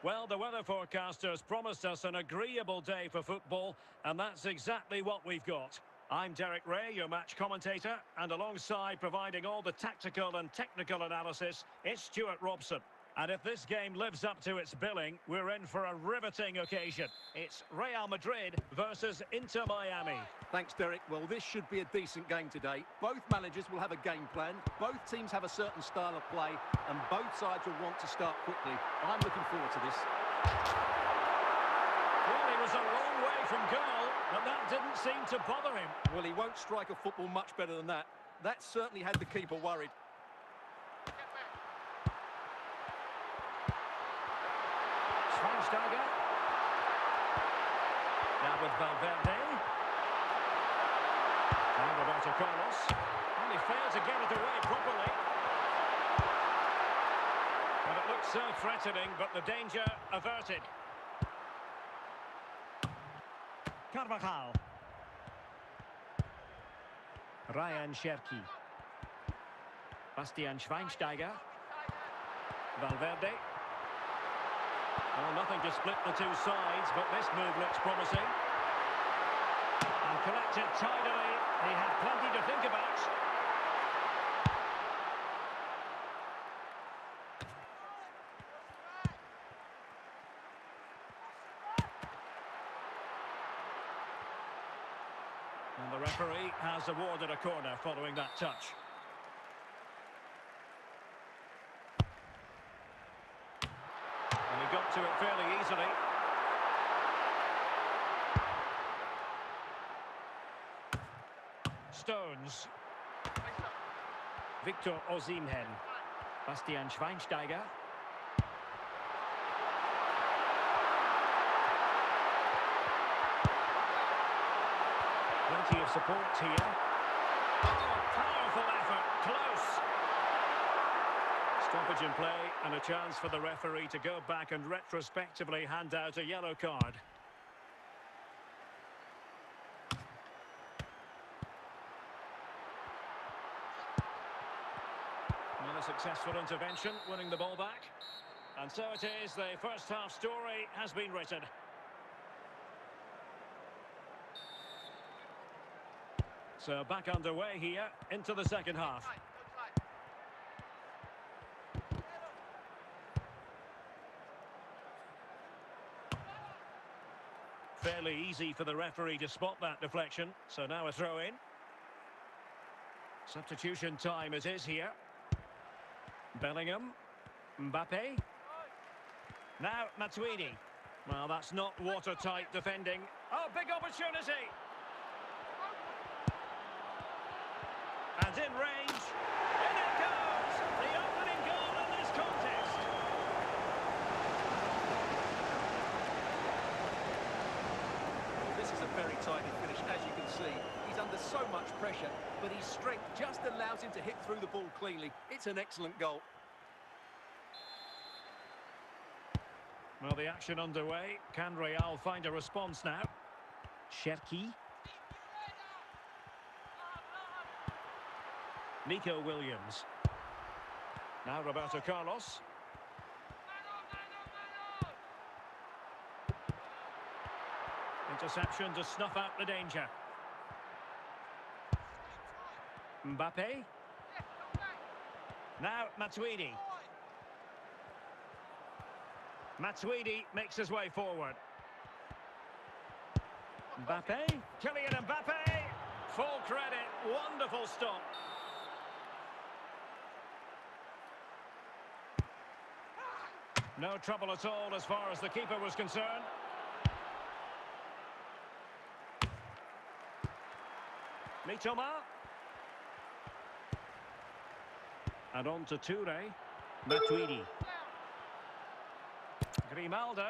Well, the weather forecasters promised us an agreeable day for football, and that's exactly what we've got. I'm Derek Ray, your match commentator, and alongside providing all the tactical and technical analysis, it's Stuart Robson. And if this game lives up to its billing, we're in for a riveting occasion. It's Real Madrid versus Inter Miami. Thanks, Derek. Well, this should be a decent game today. Both managers will have a game plan. Both teams have a certain style of play, and both sides will want to start quickly. I'm looking forward to this. Well, he was a long way from goal, but that didn't seem to bother him. Well, he won't strike a football much better than that. That certainly had the keeper worried. Schweinsteiger. Now with Valverde. And Roberto Carlos. And he failed to get it away properly. And it looked so threatening, but the danger averted. Carvajal. Ryan Cherki. Bastian Schweinsteiger. Valverde. Well, nothing to split the two sides, but this move looks promising. And collected tidily. He had plenty to think about. And the referee has awarded a corner following that touch. And he got to it fairly easily. Stones. Victor Osimhen. Bastian Schweinsteiger. Plenty of support here. Oh, powerful effort. Close. Stoppage in play and a chance for the referee to go back and retrospectively hand out a yellow card. And a successful intervention, winning the ball back. And so it is, the first half story has been written. So back underway here into the second half. Fairly easy for the referee to spot that deflection. So now a throw in. Substitution time it is here. Bellingham. Mbappe. Now Matuidi. Well, that's not watertight defending. Oh, big opportunity. And in range. In it goes. The opening goal in this contest. This is a very tidy finish, as you can see. He's under so much pressure, but his strength just allows him to hit through the ball cleanly. It's an excellent goal. Well, the action underway. Can Real find a response now? Cherki. Nico Williams. Now Roberto Carlos. Interception to snuff out the danger. Mbappe. Now Matuidi. Matuidi makes his way forward. Mbappe. Kylian Mbappe. Full credit. Wonderful stop. No trouble at all as far as the keeper was concerned. Mitoma. And on to Toure. Matuidi. Grimaldo.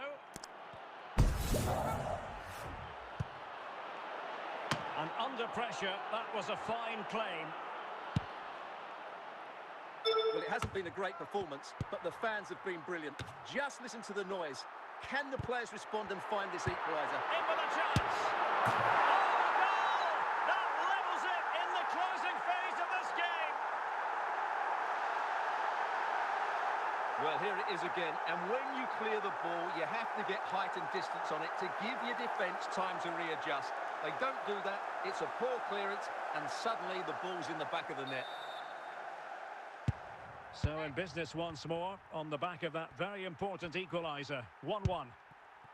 And under pressure, that was a fine claim. Well, it hasn't been a great performance, but the fans have been brilliant. Just listen to the noise. Can the players respond and find this equalizer? In with a chance. Oh, goal! That levels it in the closing phase of this game. Well, Well, here it is again, and when you clear the ball, you have to get height and distance on it to give your defence time to readjust. They don't do that, it's a poor clearance, and suddenly the ball's in the back of the net. So in business once more, on the back of that very important equaliser. 1-1.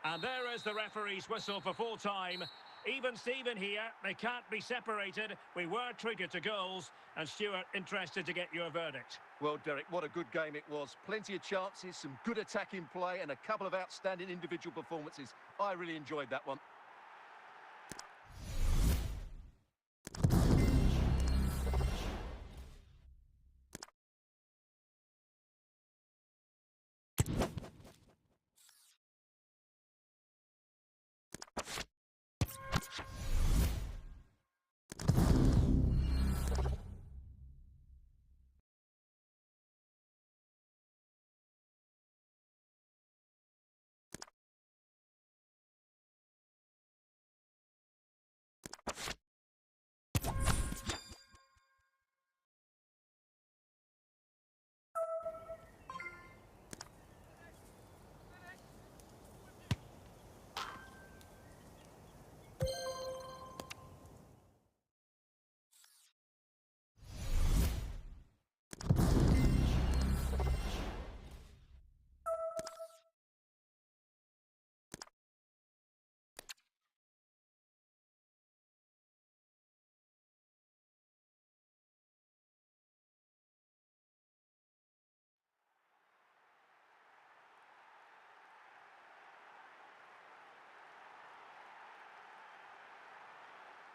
And there is the referee's whistle for full time. Even Steven here, they can't be separated. We were triggered to goals. And Stuart, interested to get your verdict. Well, Derek, what a good game it was. Plenty of chances, some good attacking play, and a couple of outstanding individual performances. I really enjoyed that one.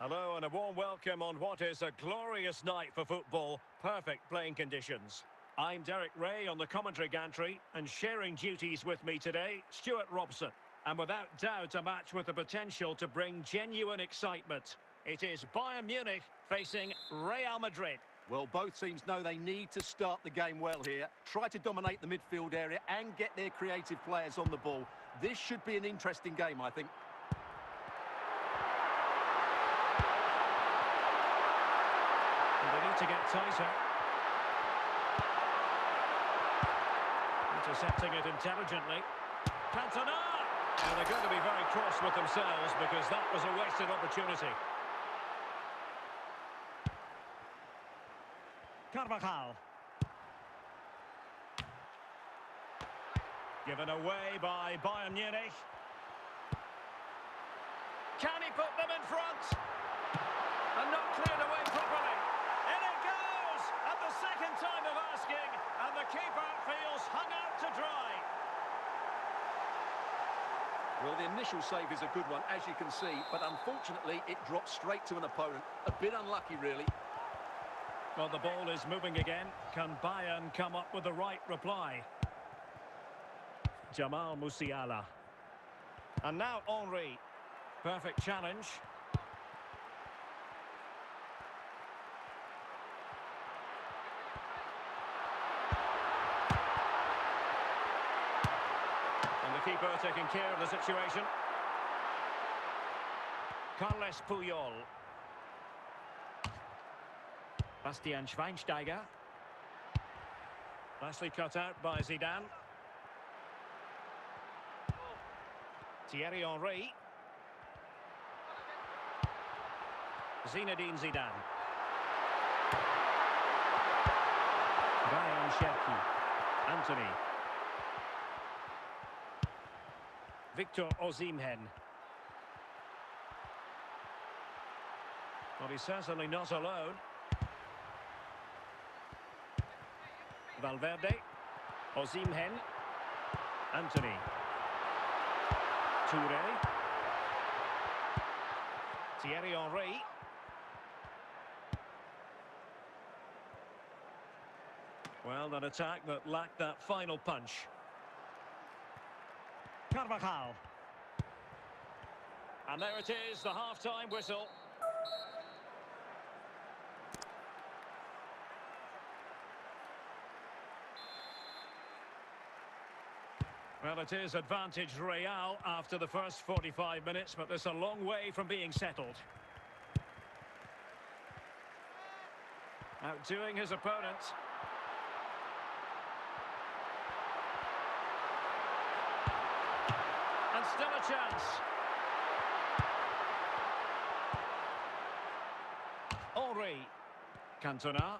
Hello and a warm welcome on what is a glorious night for football. Perfect playing conditions. I'm Derek Ray on the commentary gantry, and sharing duties with me today, Stuart Robson. And without doubt, a match with the potential to bring genuine excitement. It is Bayern Munich facing Real Madrid. Well, both teams know they need to start the game well here. Try to dominate the midfield area and get their creative players on the ball. This should be an interesting game, I think. They need to get tighter. Intercepting it intelligently. Cantona! And they're going to be very cross with themselves because that was a wasted opportunity. Carvajal. Given away by Bayern Munich. Can he put them in front? And not cleared away properly. In it goes! At the second time of asking, and the keeper feels hung out to dry. Well, the initial save is a good one, as you can see, but unfortunately it dropped straight to an opponent. A bit unlucky, really. Well, the ball is moving again. Can Bayern come up with the right reply? Jamal Musiala. And now Henry. Perfect challenge. And the keeper taking care of the situation. Carles Puyol. Bastian Schweinsteiger. Nicely cut out by Zidane. Thierry Henry. Zinedine Zidane. Ryan Cherki. Anthony. Victor Osimhen. Well, he's certainly not alone. Valverde. Osimhen. Anthony. Touré. Thierry Henry. Well, an attack that lacked that final punch. Carvajal. And there it is, the half-time whistle. Well, it is advantage Real after the first 45 minutes, but there's a long way from being settled. Outdoing his opponent. Still a chance. Henry. Cantona.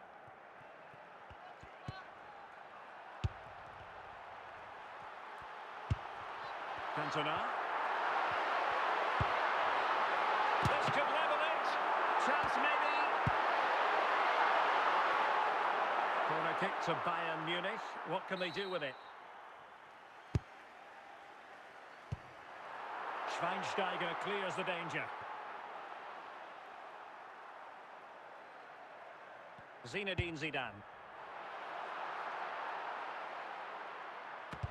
Cantona. This could level it. Chance maybe. Corner kick to Bayern Munich. What can they do with it? Schweinsteiger clears the danger. Zinedine Zidane.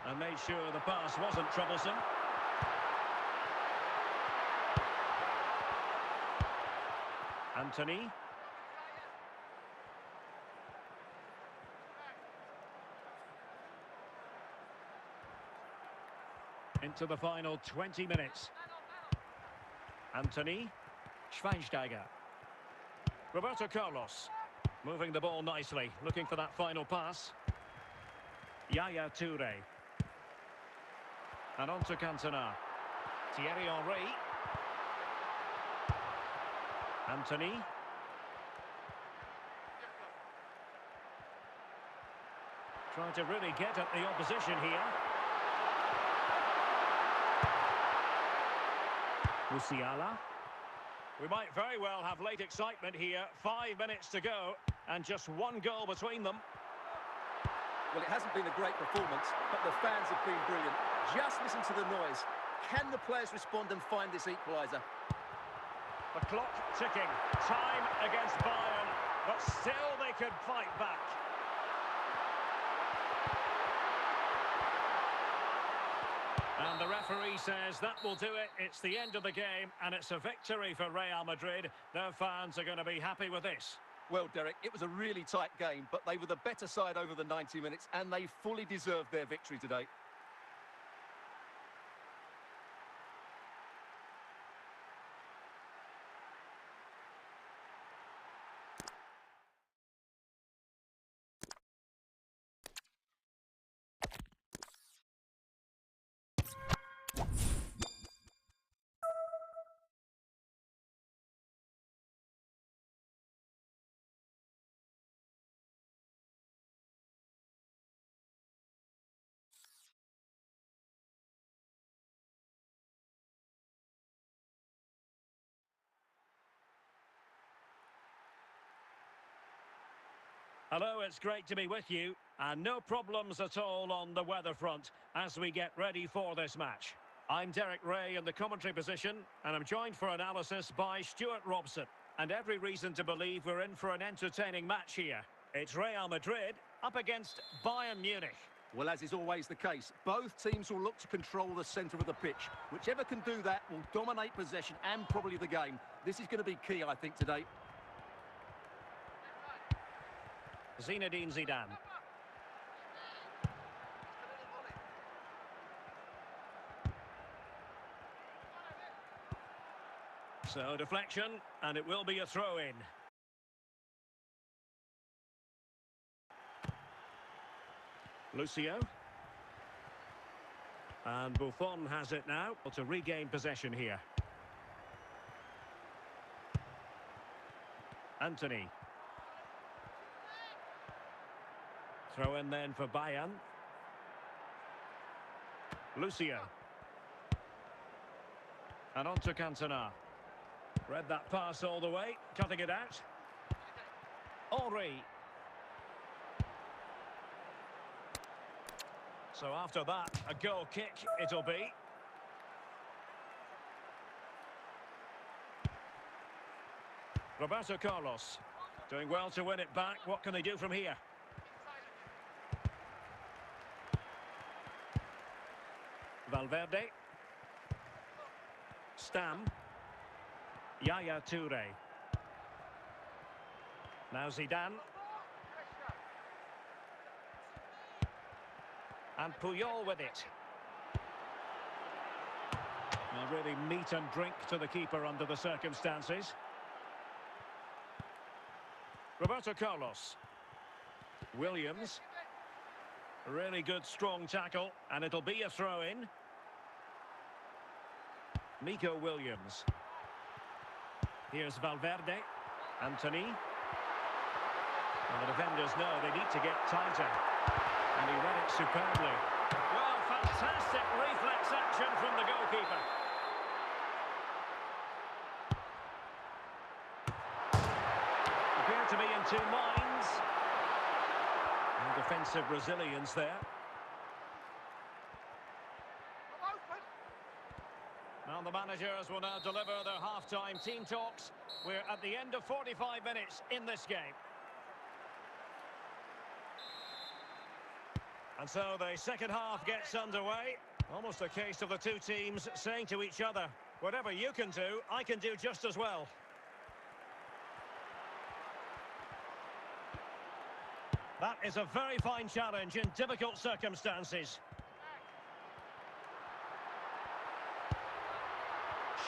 And made sure the pass wasn't troublesome. Anthony. Into the final 20 minutes. Anthony. Schweinsteiger. Roberto Carlos. Moving the ball nicely, looking for that final pass. Yaya Toure. And on to Cantona. Thierry Henry. Anthony. Trying to really get at the opposition here. Musiala. We might very well have late excitement here. 5 minutes to go, and just one goal between them. Well, it hasn't been a great performance, but the fans have been brilliant. Just listen to the noise. Can the players respond and find this equalizer? The clock ticking. Time against Bayern, but still they could fight back. And the referee says that will do it. It's the end of the game, and it's a victory for Real Madrid. Their fans are going to be happy with this. Well, Derek, it was a really tight game, but they were the better side over the 90 minutes, and they fully deserved their victory today. Hello, it's great to be with you, and no problems at all on the weather front as we get ready for this match. I'm Derek Ray in the commentary position, and I'm joined for analysis by Stuart Robson. And every reason to believe we're in for an entertaining match here. It's Real Madrid up against Bayern Munich. Well, as is always the case, both teams will look to control the centre of the pitch. Whichever can do that will dominate possession and probably the game. This is going to be key, I think, today. Zinedine Zidane. So deflection, and it will be a throw-in. Lucio. And Buffon has it now to regain possession here. Anthony. Throw in then for Bayern. Lucio. And on to Cantona. Read that pass all the way, cutting it out. Henry. So after that, a goal kick it'll be. Roberto Carlos. Doing well to win it back. What can they do from here? Valverde. Stam. Yaya Toure. Now Zidane. And Puyol with it. Now really meat and drink to the keeper under the circumstances. Roberto Carlos. Williams. Really good strong tackle, and it'll be a throw-in. Nico Williams. Here's Valverde. Anthony. And the defenders know they need to get tighter. And he read it superbly. Well, fantastic reflex action from the goalkeeper. Appear to be in two minds. And defensive resilience there. Well, the managers will now deliver their half-time team talks. We're at the end of 45 minutes in this game. And so the second half gets underway. Almost a case of the two teams saying to each other, whatever you can do, I can do just as well. That is a very fine challenge in difficult circumstances.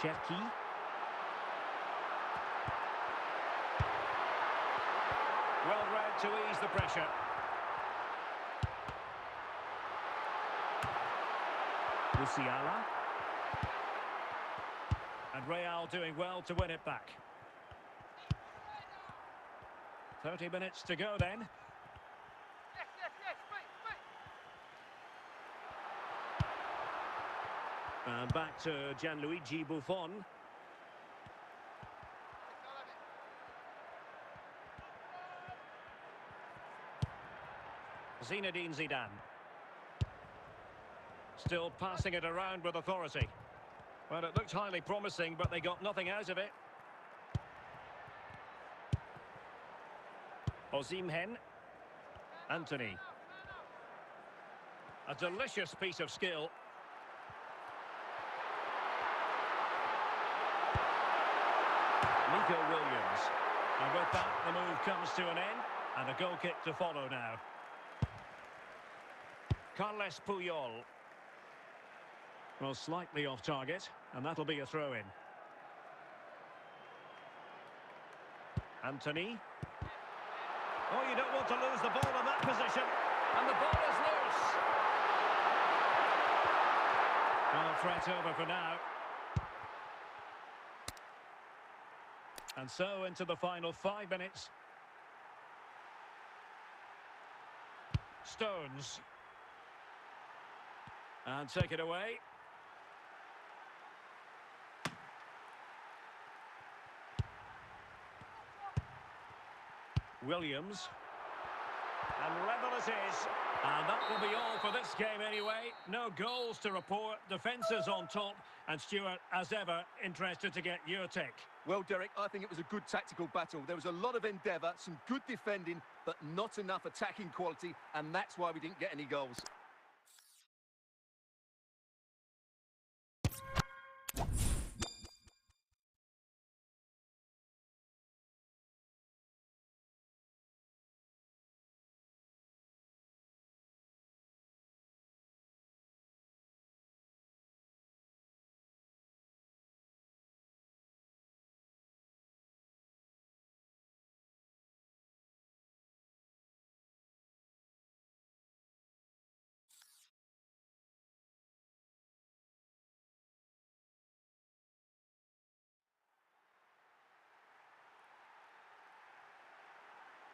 Cherki. Well read to ease the pressure. Musiala. And Real doing well to win it back. 30 minutes to go then. And back to Gianluigi Buffon. Zinedine Zidane. Still passing it around with authority. Well, it looked highly promising, but they got nothing out of it. Osimhen. Anthony. A delicious piece of skill. Nico Williams. And with that, the move comes to an end. And a goal kick to follow now. Carles Puyol. Well, slightly off target, and that'll be a throw-in. Anthony. Oh, you don't want to lose the ball in that position. And the ball is loose. Well, threat over for now. And so into the final 5 minutes. Stones. And take it away. Williams. And level it is. And that will be all for this game anyway. No goals to report. Defences on top. And Stuart, as ever, interested to get your take. Well, Derek, I think it was a good tactical battle. There was a lot of endeavour, some good defending, but not enough attacking quality. And that's why we didn't get any goals.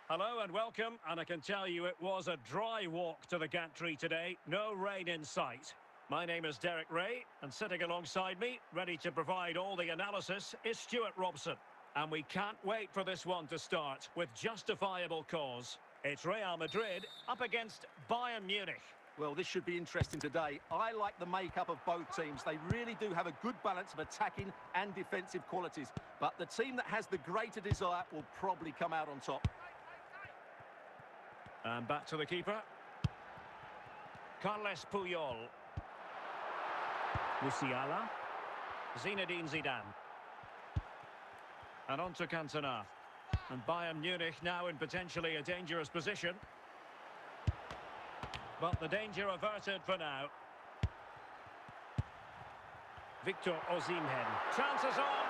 Hello and welcome, and I can tell you it was a dry walk to the gantry today, no rain in sight. My name is Derek Ray, and sitting alongside me, ready to provide all the analysis, is Stuart Robson. And we can't wait for this one to start, with justifiable cause. It's Real Madrid up against Bayern Munich. Well, this should be interesting today. I like the makeup of both teams. They really do have a good balance of attacking and defensive qualities. But the team that has the greater desire will probably come out on top. And back to the keeper. Carles Puyol. Musiala. Zinedine Zidane. And on to Cantona. And Bayern Munich now in potentially a dangerous position. But the danger averted for now. Victor Osimhen. Chances on.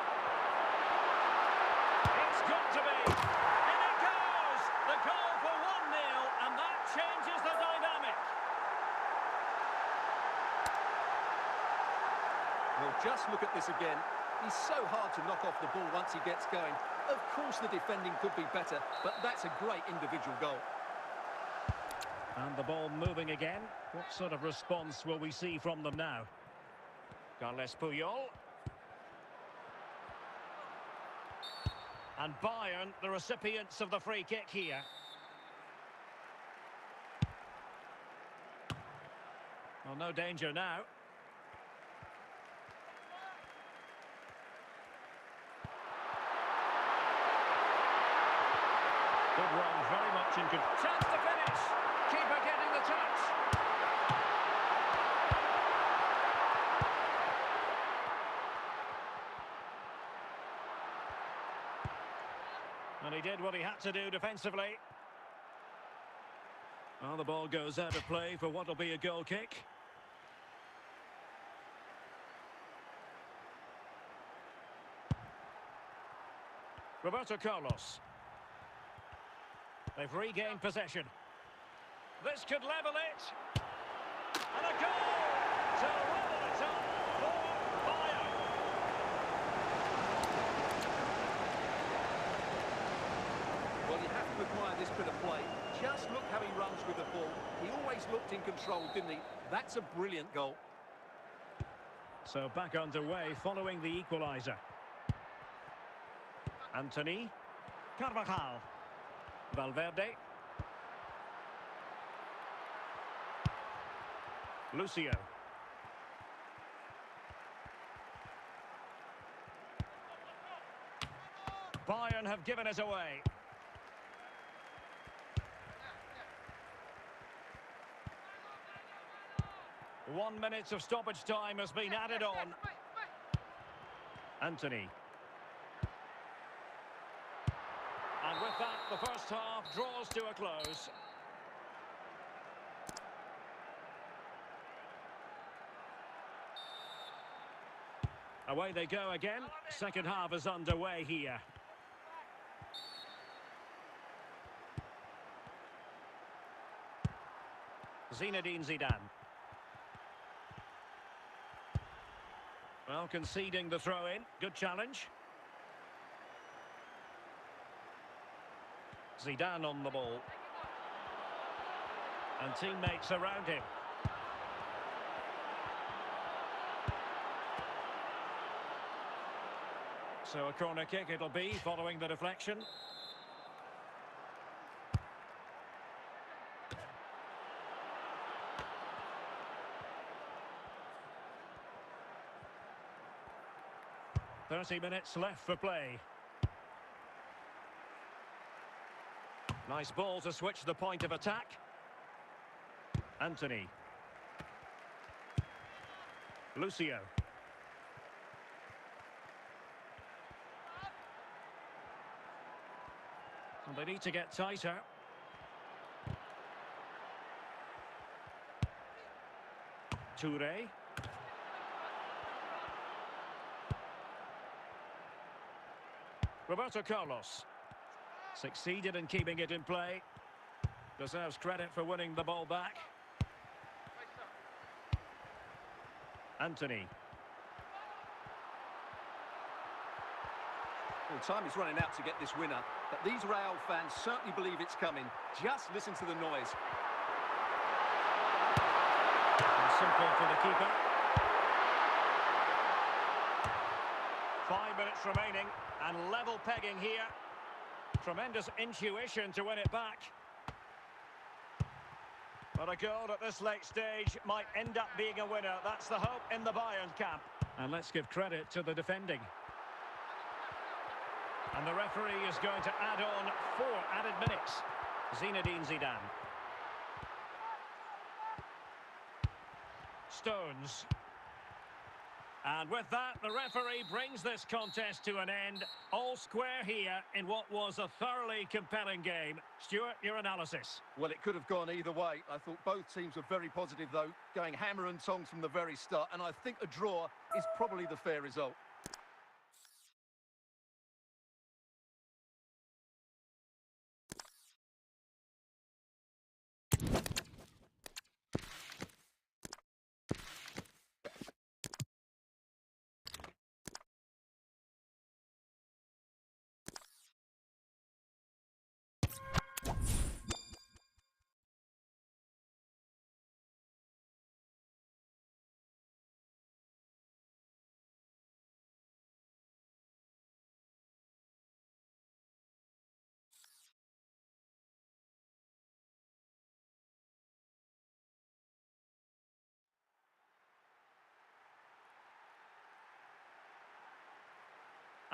It's got to be. And it goes! The goal for 1-0, and that changes the dynamic. Well, just look at this again. He's so hard to knock off the ball once he gets going. Of course the defending could be better, but that's a great individual goal. And the ball moving again. What sort of response will we see from them now? Carles Puyol. And Bayern, the recipients of the free kick here. Well, no danger now. Good run, very much in control. Chance to finish. Keeper getting the touch. And he did what he had to do defensively. Well, the ball goes out of play for what will be a goal kick. Roberto Carlos. They've regained possession. This could level it. And a goal to level it up for Bayern. Well, you have to admire this bit of play. Just look how he runs with the ball. He always looked in control, didn't he? That's a brilliant goal. So back underway following the equalizer. Anthony. Carvajal. Valverde. Lucio. Bayern have given it away. One minute of stoppage time has been added on. Anthony. And with that, the first half draws to a close. Away they go again. Second half is underway here. Zinedine Zidane. Well, conceding the throw-in. Good challenge. Zidane on the ball. And teammates around him. So a corner kick it'll be following the deflection. "30 minutes left for play. Nice ball to switch the point of attack. Anthony. Lucio. And they need to get tighter. Toure. Roberto Carlos. Succeeded in keeping it in play. Deserves credit for winning the ball back. Anthony. Well, time is running out to get this winner, but these Real fans certainly believe it's coming. Just listen to the noise. And simple for the keeper. 5 minutes remaining, and level pegging here. Tremendous intuition to win it back. But a goal at this late stage might end up being a winner. That's the hope in the Bayern camp. And let's give credit to the defending. And the referee is going to add on 4 added minutes. Zinedine Zidane. Stones. And with that, the referee brings this contest to an end. All square here in what was a thoroughly compelling game. Stuart, your analysis. Well, it could have gone either way. I thought both teams were very positive, though, going hammer and tongs from the very start. And I think a draw is probably the fair result.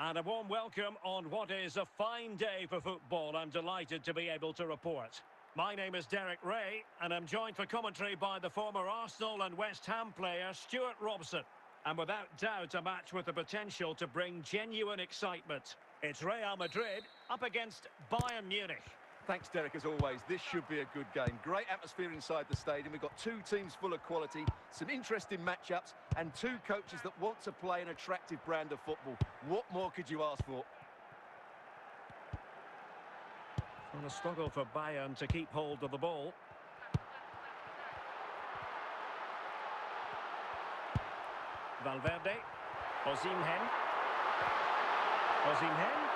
And a warm welcome on what is a fine day for football. I'm delighted to be able to report. My name is Derek Ray, and I'm joined for commentary by the former Arsenal and West Ham player Stuart Robson. And without doubt, a match with the potential to bring genuine excitement. It's Real Madrid up against Bayern Munich. Thanks, Derek, as always. This should be a good game. Great atmosphere inside the stadium. We've got two teams full of quality, some interesting matchups, and two coaches that want to play an attractive brand of football. What more could you ask for? And a struggle for Bayern to keep hold of the ball. Valverde. Osimhen. Osimhen.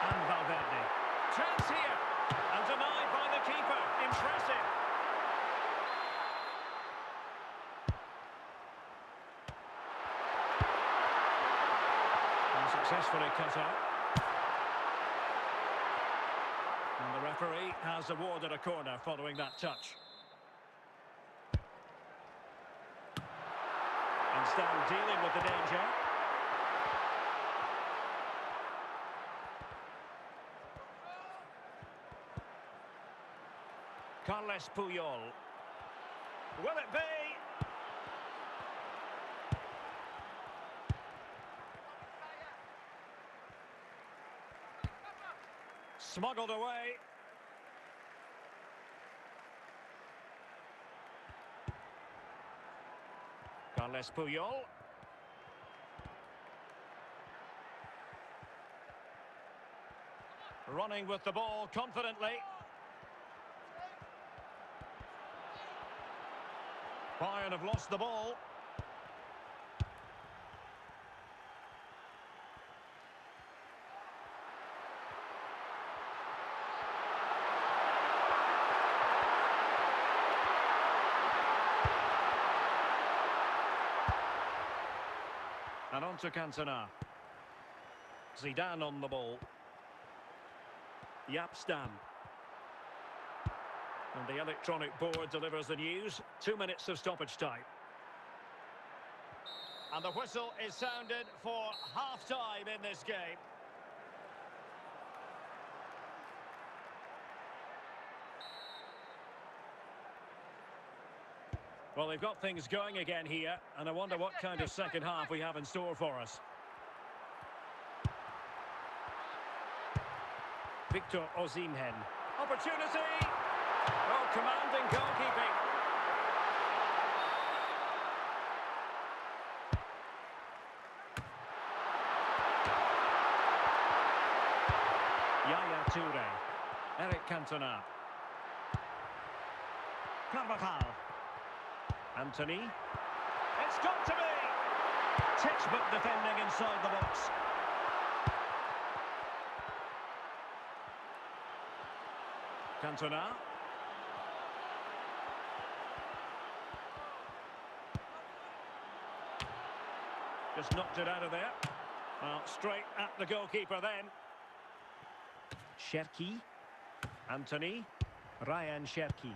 And Valverde. Chance here. And denied by the keeper. Impressive. And successfully cut out. And the referee has awarded a corner following that touch. And still dealing with the danger. Carles Puyol. Will it be? Smuggled away. Carles Puyol. Running with the ball confidently. Bayern have lost the ball. And on to Cantona. Zidane on the ball. Yapstam. And the electronic board delivers the news. 2 minutes of stoppage time. And the whistle is sounded for half-time in this game. Well, they've got things going again here, and I wonder what kind of second half we have in store for us. Victor Osimhen. Opportunity! Oh, commanding goalkeeping. Yaya Toure. Eric Cantona. Carvajal. Anthony. It's got to be! Textbook defending inside the box. Cantona. Just knocked it out of there. Well, straight at the goalkeeper then. Cherki. Anthony. Ryan Cherki.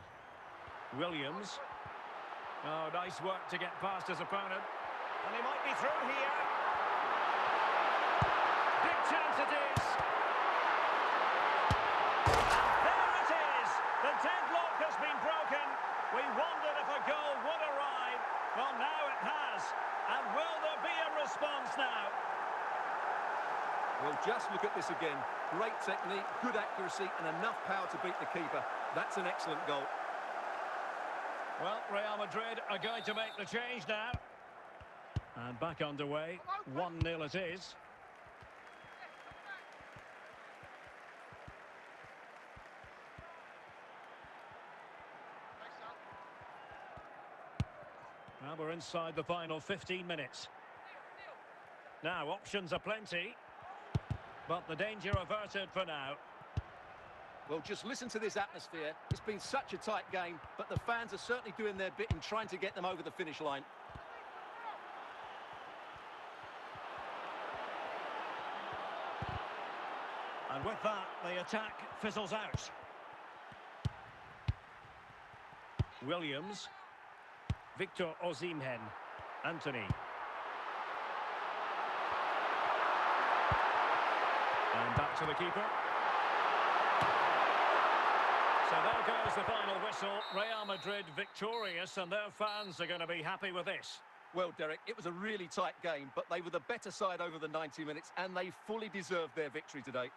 Williams. Oh, nice work to get past his opponent. And he might be through here. Big chance it is. There it is. The deadlock has been broken. We wondered if a goal would arrive. Well, now it has. And will there be a response now? Well, just look at this again. Great technique, good accuracy, and enough power to beat the keeper. That's an excellent goal. Well, Real Madrid are going to make the change now. And back underway. 1-0 it is. Well, we're inside the final 15 minutes. Now, options are plenty. But the danger averted for now. Well, just listen to this atmosphere. It's been such a tight game, but the fans are certainly doing their bit in trying to get them over the finish line. And with that, the attack fizzles out. Williams. Victor Osimhen. Anthony. And back to the keeper. So there goes the final whistle. Real Madrid victorious, and their fans are going to be happy with this. Well, Derek, it was a really tight game, but they were the better side over the 90 minutes, and they fully deserved their victory today.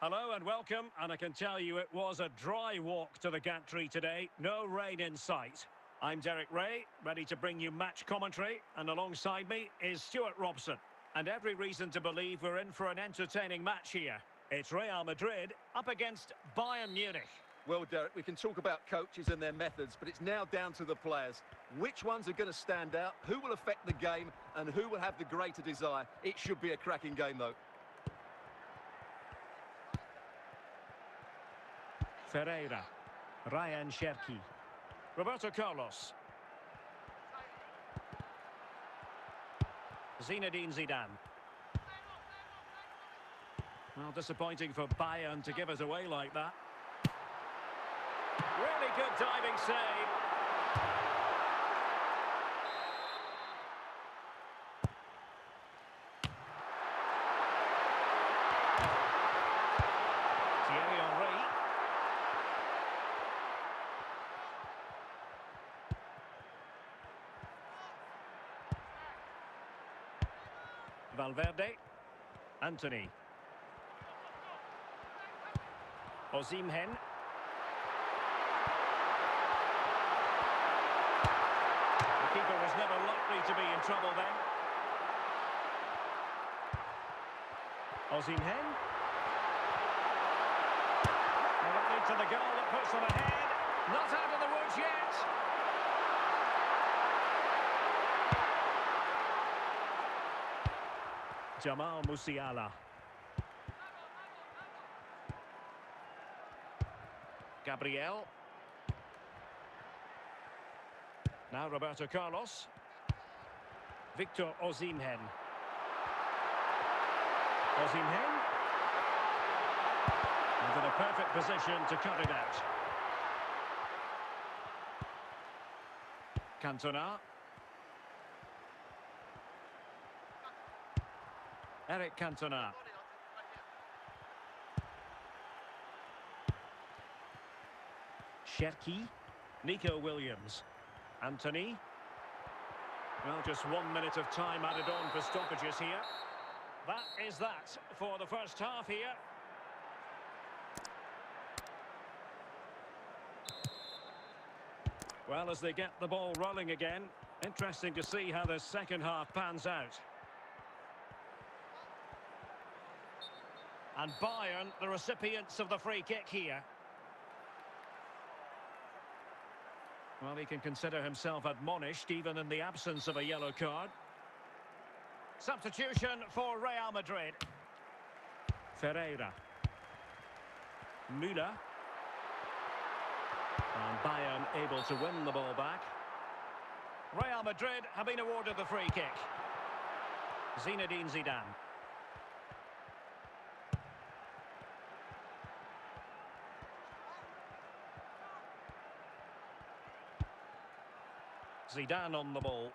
Hello and welcome, and I can tell you it was a dry walk to the gantry today. No rain in sight. I'm Derek Ray, ready to bring you match commentary, and alongside me is Stuart Robson. And every reason to believe we're in for an entertaining match here. It's Real Madrid up against Bayern Munich. Well, Derek, we can talk about coaches and their methods, but it's now down to the players. Which ones are going to stand out, who will affect the game, and who will have the greater desire? It should be a cracking game, though. Ferreira, Ryan Cherki, Roberto Carlos, Zinedine Zidane. Well, disappointing for Bayern to give us away like that. Really good diving save. Thierry Henry. Valverde. Anthony. Osimhen. The keeper was never likely to be in trouble then. Osimhen. Well, that leads to the goal that puts them ahead. Not out of the woods yet. Jamal Musiala. Gabriel. Now Roberto Carlos. Victor Osimhen. Osimhen. And in a perfect position to cut it out. Cantona. Eric Cantona. Cherki. Nico Williams. Anthony. Well, just 1 minute of time added on for stoppages here. That is that for the first half here. Well, as they get the ball rolling again, interesting to see how the second half pans out. And Bayern, the recipients of the free kick here. Well, he can consider himself admonished, even in the absence of a yellow card. Substitution for Real Madrid. Ferreira. Müller. And Bayern able to win the ball back. Real Madrid have been awarded the free kick. Zinedine Zidane. Zidane on the ball.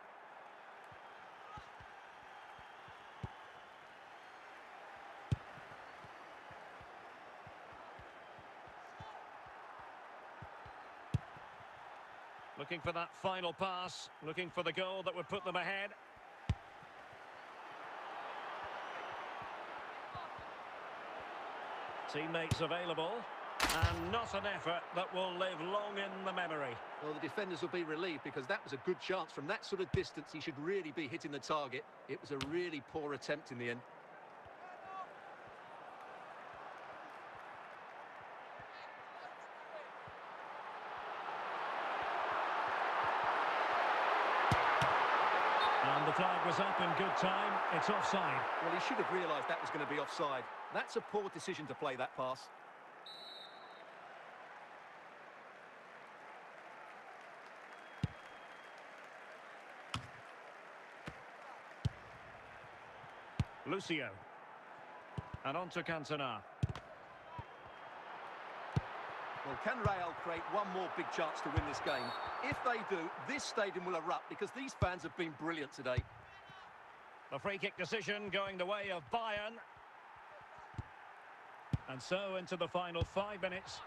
Looking for that final pass, looking for the goal that would put them ahead. Teammates available, and not an effort that will live long in the memory. Well, the defenders will be relieved because that was a good chance. From that sort of distance, he should really be hitting the target. It was a really poor attempt in the end. the flag was up in good time. It's offside. Well, he should have realised that was going to be offside. That's a poor decision to play that pass. Lucio. And on to Cantona. Well, can Real create one more big chance to win this game? If they do, this stadium will erupt because these fans have been brilliant today. The free kick decision going the way of Bayern. And so into the final 5 minutes.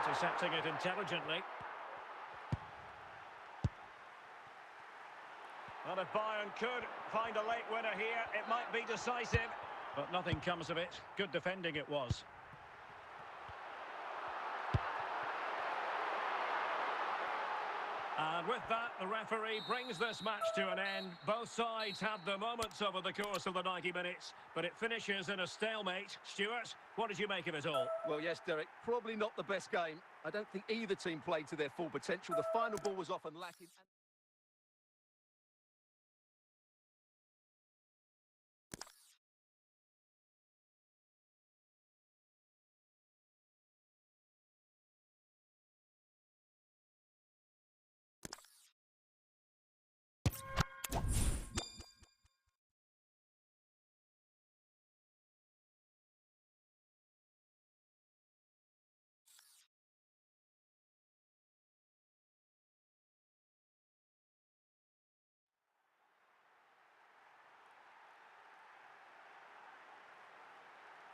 Intercepting it intelligently. Well, if Bayern could find a late winner here, it might be decisive. But nothing comes of it. Good defending it was. And with that, the referee brings this match to an end. Both sides had their moments over the course of the 90 minutes, but it finishes in a stalemate. Stuart, what did you make of it all? Well, yes, Derek, probably not the best game. I don't think either team played to their full potential. The final ball was often lacking.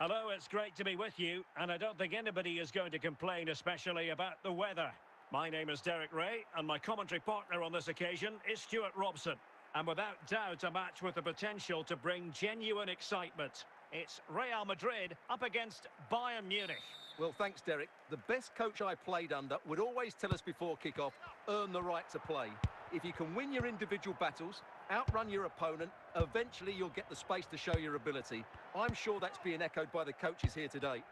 Hello, it's great to be with you, and I don't think anybody is going to complain, especially about the weather. My name is Derek Ray, and my commentary partner on this occasion is Stuart Robson. And without doubt, a match with the potential to bring genuine excitement. It's Real Madrid up against Bayern Munich. Well, thanks, Derek. The best coach I played under would always tell us before kick-off, earn the right to play. If you can win your individual battles, outrun your opponent, eventually you'll get the space to show your ability. I'm sure that's being echoed by the coaches here today.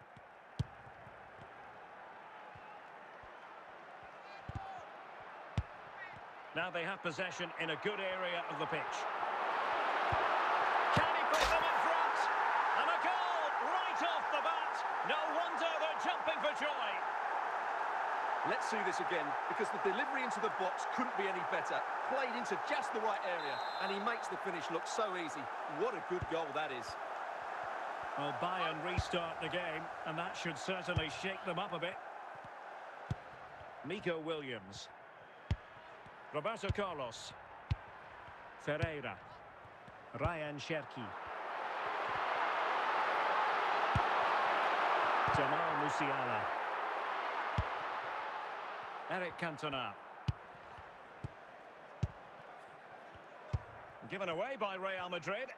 Now they have possession in a good area of the pitch. Can he put them in front? And a goal right off the bat. No wonder they're jumping for joy. Let's see this again, because the delivery into the box couldn't be any better. Played into just the right area, and he makes the finish look so easy. What a good goal that is. Well, Bayern restart the game, and that should certainly shake them up a bit. Nico Williams. Roberto Carlos. Ferreira. Ryan Cherki. Jamal Musiala. Eric Cantona. Given away by Real Madrid.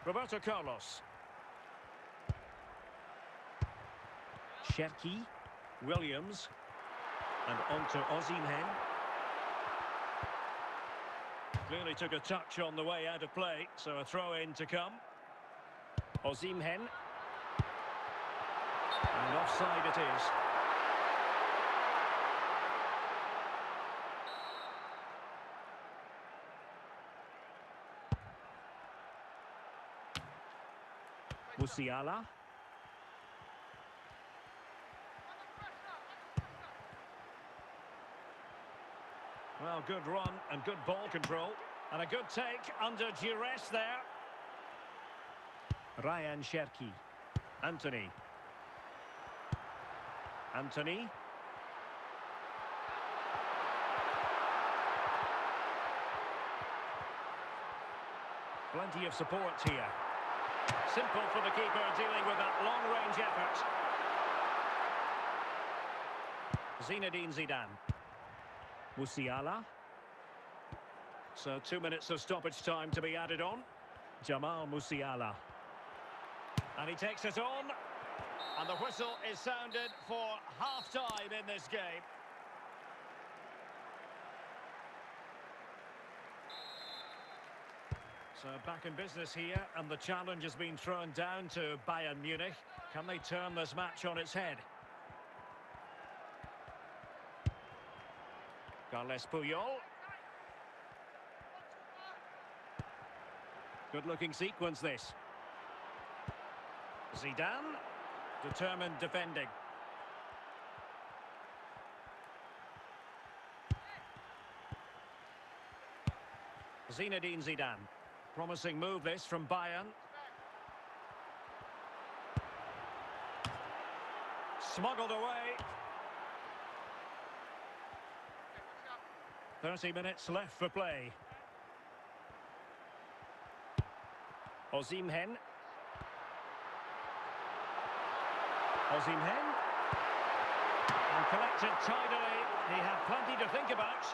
Roberto Carlos. Cherki. Williams. And on to Osimhen. Clearly took a touch on the way out of play, so a throw-in to come. Osimhen. And offside it is. Musiala. Well, good run and good ball control. And a good take under duress there. Ryan Cherki. Anthony. Anthony. Plenty of support here. Simple for the keeper dealing with that long-range effort. Zinedine Zidane. Musiala. So 2 minutes of stoppage time to be added on. Jamal Musiala. And he takes it on. And the whistle is sounded for half-time in this game. So back in business here, and the challenge has been thrown down to Bayern Munich. Can they turn this match on its head? Carles Puyol. Good-looking sequence, this. Zidane. Determined defending. Zinedine Zidane. Promising move, this, from Bayern. Smuggled away. 30 minutes left for play. Osimhen. Osimhen. And collected tidily. He had plenty to think about.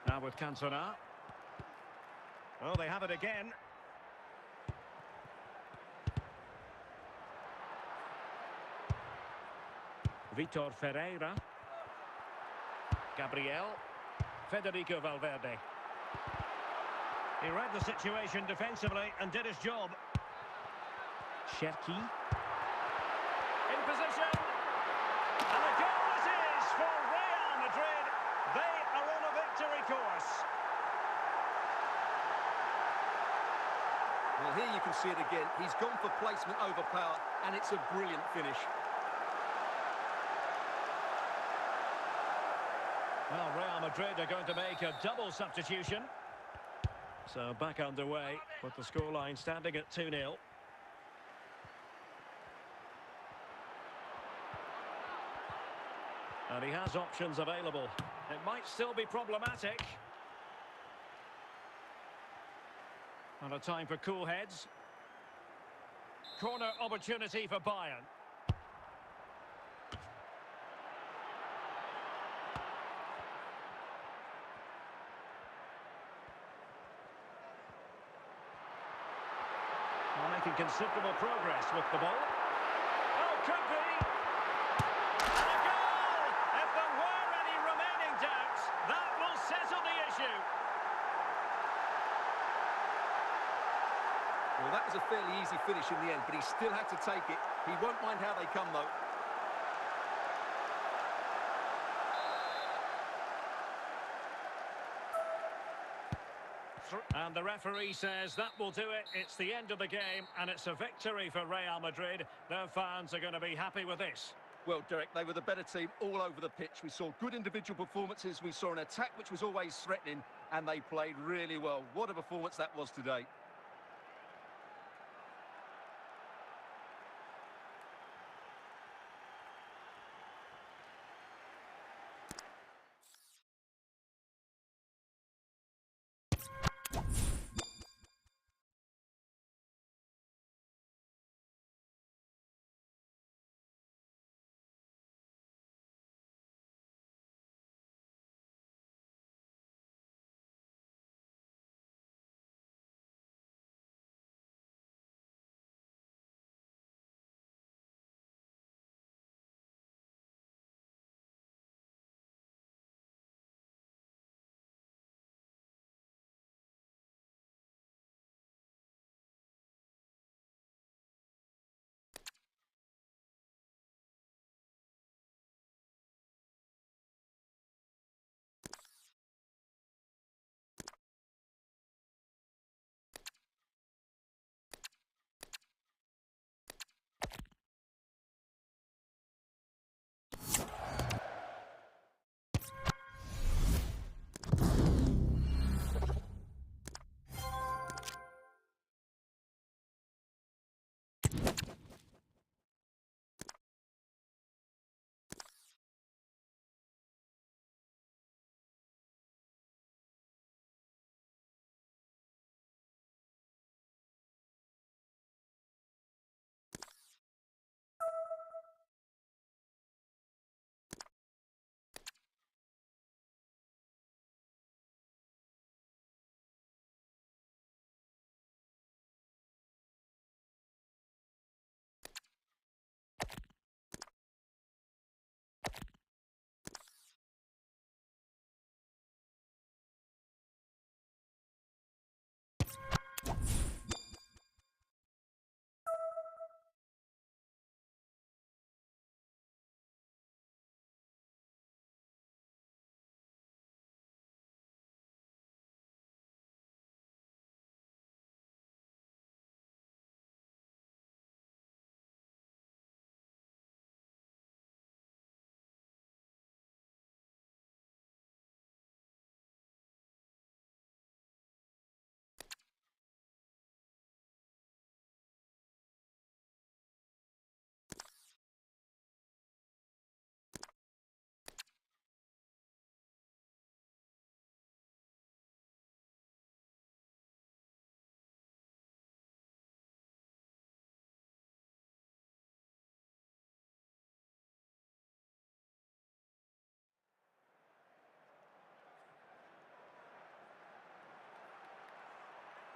Now with Cantona. Oh, they have it again. Vitor Ferreira. Gabriel. Federico Valverde. He read the situation defensively and did his job. Cherki. In position. And the goal it is for Real Madrid. They are on a victory course. Well, here you can see it again. He's gone for placement over power, and it's a brilliant finish. Well, Real Madrid are going to make a double substitution. So back underway with the scoreline standing at 2-0. And he has options available. It might still be problematic. And a time for cool heads. Corner opportunity for Bayern. Making considerable progress with the ball. Oh, could be! And a goal! If there were any remaining doubts, that will settle the issue. Well, that was a fairly easy finish in the end, but he still had to take it. He won't mind how they come, though. And the referee says that will do it. It's the end of the game, and it's a victory for Real Madrid. Their fans are going to be happy with this. Well, Derek, they were the better team all over the pitch. We saw good individual performances. We saw an attack which was always threatening, and they played really well. What a performance that was today.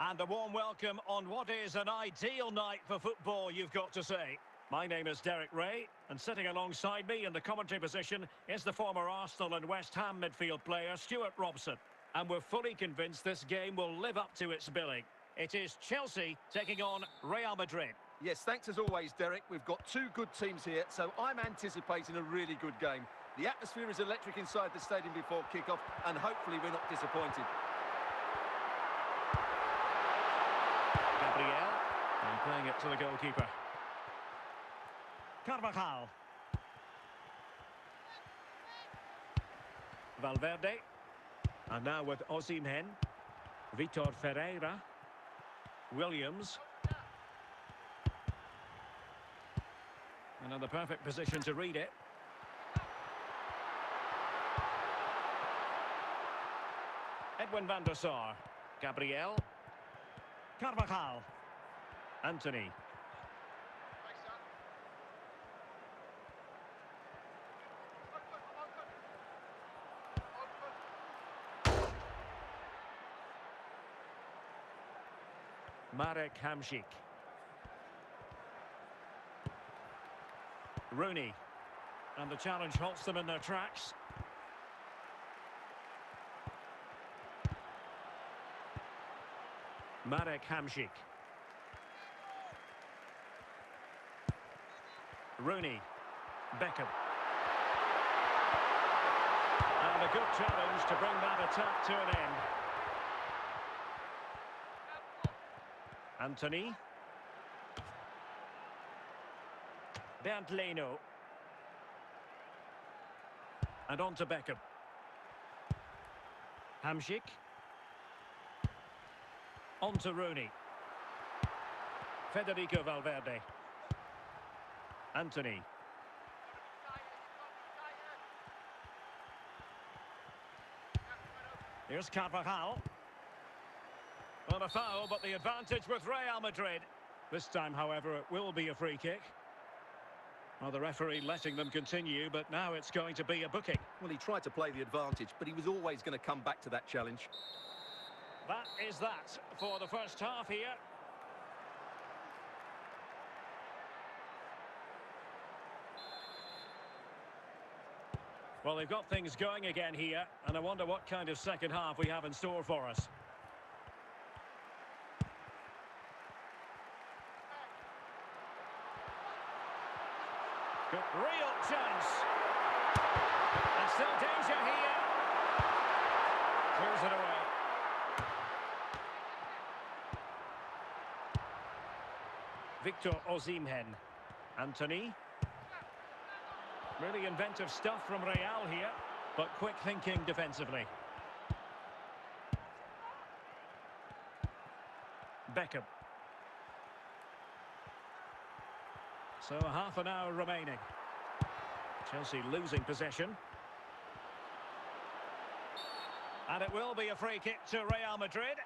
And a warm welcome on what is an ideal night for football, you've got to say. My name is Derek Ray, and sitting alongside me in the commentary position is the former Arsenal and West Ham midfield player, Stuart Robson. And we're fully convinced this game will live up to its billing. It is Chelsea taking on Real Madrid. Yes, thanks as always, Derek. We've got two good teams here, so I'm anticipating a really good game. The atmosphere is electric inside the stadium before kick-off, and hopefully we're not disappointed. Gabriel, and playing it to the goalkeeper. Carvajal. Valverde. And now with Osimhen. Vitor Ferreira. Williams. And in the perfect position to read it. Edwin van der Sar. Gabriel. Carvajal. Anthony. Marek Hamšík. Rooney. And the challenge halts them in their tracks. Marek Hamšík. Rooney. Beckham. And a good challenge to bring that attack to an end. Anthony. Bernd Leno. And on to Beckham. Hamšík. On to Rooney. Federico Valverde. Anthony. Here's Carvajal. Well, a foul, but the advantage with Real Madrid. This time, however, it will be a free kick. Well, the referee letting them continue, but now it's going to be a booking. Well, he tried to play the advantage, but he was always going to come back to that challenge. That is that for the first half here. Well, they've got things going again here, and I wonder what kind of second half we have in store for us. Good, real chance. And still danger here. Clears it away. Victor Osimhen. Anthony. Really inventive stuff from Real here, but quick thinking defensively. Beckham. So half an hour remaining. Chelsea losing possession. And it will be a free kick to Real Madrid.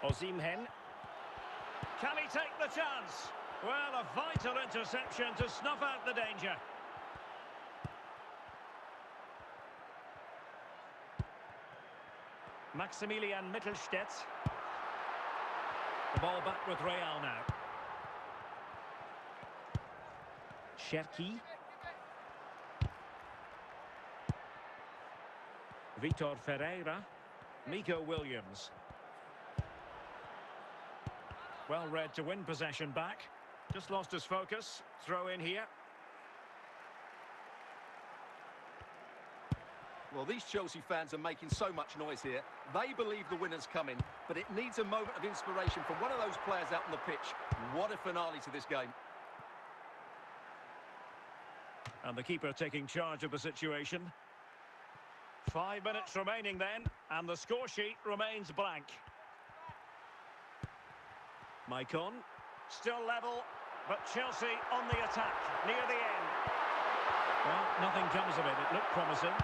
Osimhen. Can he take the chance? Well, a vital interception to snuff out the danger. Maximilian Mittelstädt. The ball back with Real now. Cherki. Vitor Ferreira. Nico Williams. Well read to win possession back. Just lost his focus. Throw in here. Well, these Chelsea fans are making so much noise here. They believe the winner's coming, but it needs a moment of inspiration from one of those players out on the pitch. What a finale to this game. And the keeper taking charge of the situation. 5 minutes remaining then, and the score sheet remains blank. Maicon, still level, but Chelsea on the attack, near the end. Well, nothing comes of it. It looked promising.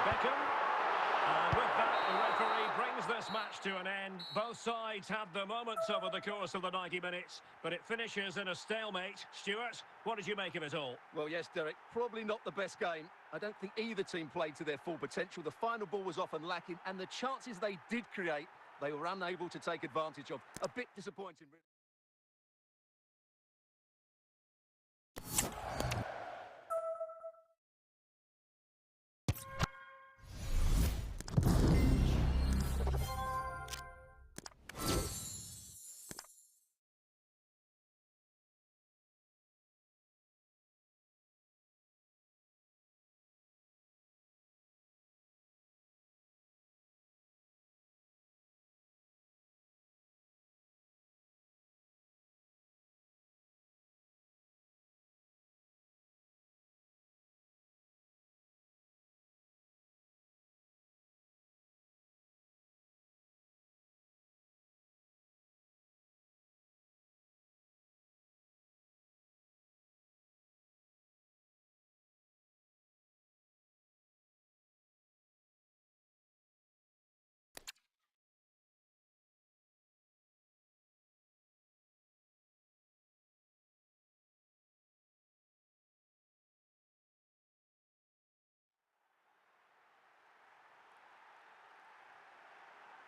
Beckham, and with that, the referee brings this match to an end. Both sides had their moments over the course of the 90 minutes, but it finishes in a stalemate. Stuart, what did you make of it all? Well, yes, Derek, probably not the best game. I don't think either team played to their full potential. The final ball was often lacking, and the chances they did create, they were unable to take advantage of. A bit disappointing, really.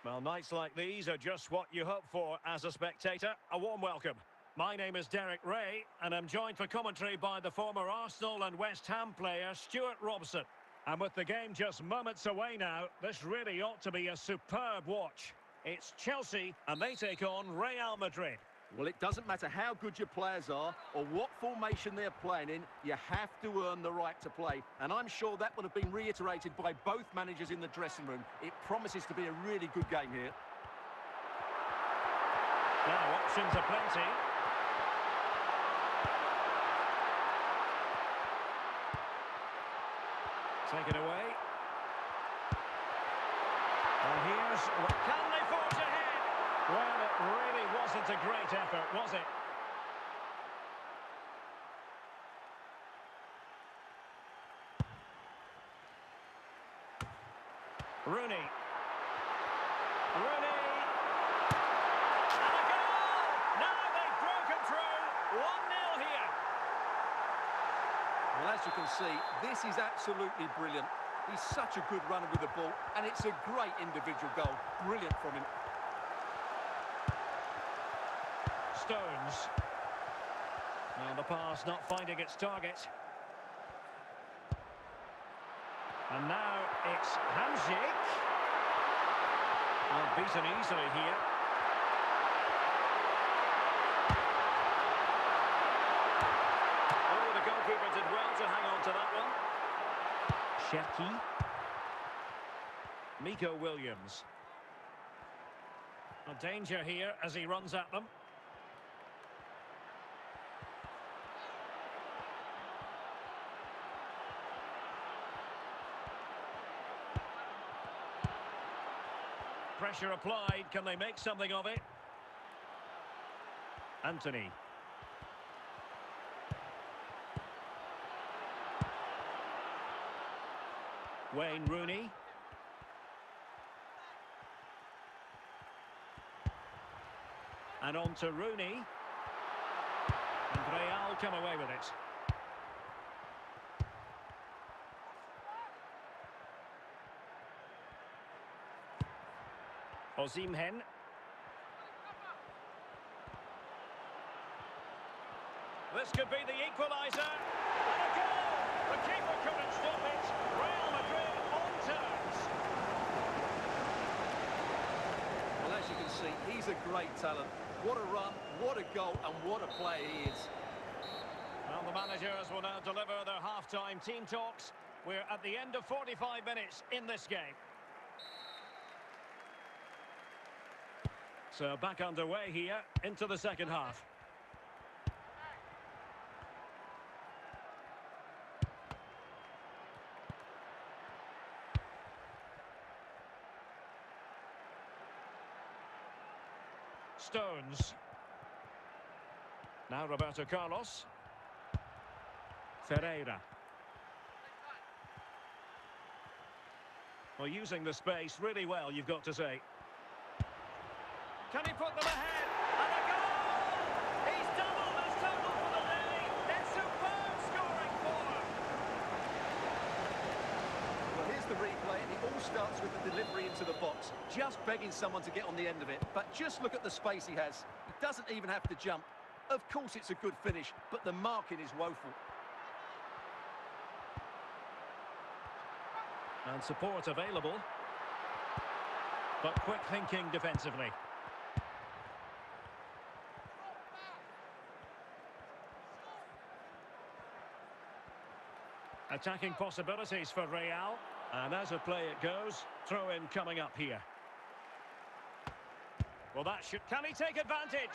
Well, nights like these are just what you hope for as a spectator. A warm welcome. My name is Derek Ray, and I'm joined for commentary by the former Arsenal and West Ham player Stuart Robson. And with the game just moments away now, this really ought to be a superb watch. It's Chelsea, and they take on Real Madrid. Well, it doesn't matter how good your players are or what formation they're playing in, you have to earn the right to play. And I'm sure that would have been reiterated by both managers in the dressing room. It promises to be a really good game here. Now, options are plenty. Take it away. And here's... Can they forge ahead? Well, it really wasn't a great effort, was it? Rooney. Rooney. And a goal! Now they've broken through. 1-0 here. Well, as you can see, this is absolutely brilliant. He's such a good runner with the ball, and it's a great individual goal. Brilliant from him. Stones. Well, the pass not finding its target. And now it's Hamzik. Well, beaten easily here. Oh, the goalkeeper did well to hang on to that one. Sheki. Miko Williams. A danger here as he runs at them. Pressure applied. Can they make something of it? Anthony. Wayne Rooney. And on to Rooney. And Real come away with it. Osimhen. This could be the equalizer. And a goal! The keeper couldn't stop it. Real Madrid on terms. Well, as you can see, he's a great talent. What a run, what a goal, and what a player he is. Well, the managers will now deliver their half-time team talks. We're at the end of 45 minutes in this game. So back underway here into the second half. Stones. Now Roberto Carlos. Ferreira. Well, using the space really well, you've got to say. Can he put them ahead? And a goal! He's doubled his total for the day. It's superb scoring form. Well, here's the replay, and it all starts with the delivery into the box. Just begging someone to get on the end of it. But just look at the space he has. He doesn't even have to jump. Of course it's a good finish, but the marking is woeful. And support available. But quick thinking defensively. Attacking possibilities for Real. And as a play it goes, throw in coming up here. Well, that should... Can he take advantage?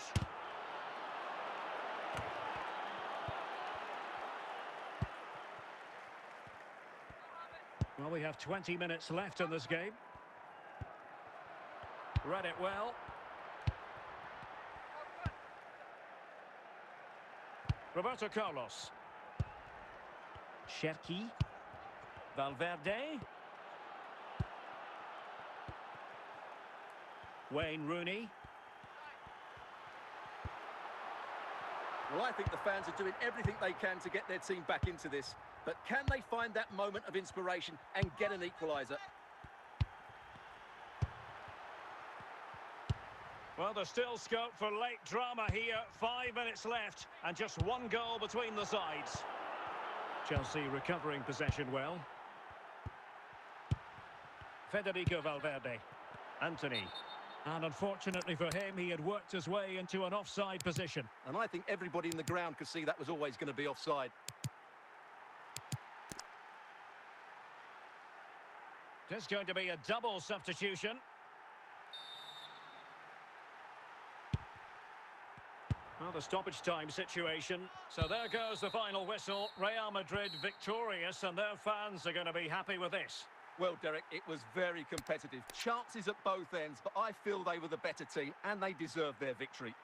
Well, we have 20 minutes left in this game. Read it well. Roberto Carlos. Cherki. Valverde. Wayne Rooney. Well, I think the fans are doing everything they can to get their team back into this. But can they find that moment of inspiration and get an equalizer? Well, there's still scope for late drama here. 5 minutes left and just one goal between the sides. Chelsea recovering possession well. Federico Valverde. Anthony. And unfortunately for him, he had worked his way into an offside position. And I think everybody in the ground could see that was always going to be offside. It's going to be a double substitution. Well, the stoppage time situation. So there goes the final whistle. Real Madrid victorious, and their fans are going to be happy with this. Well, Derek, it was very competitive. Chances at both ends, but I feel they were the better team, and they deserved their victory.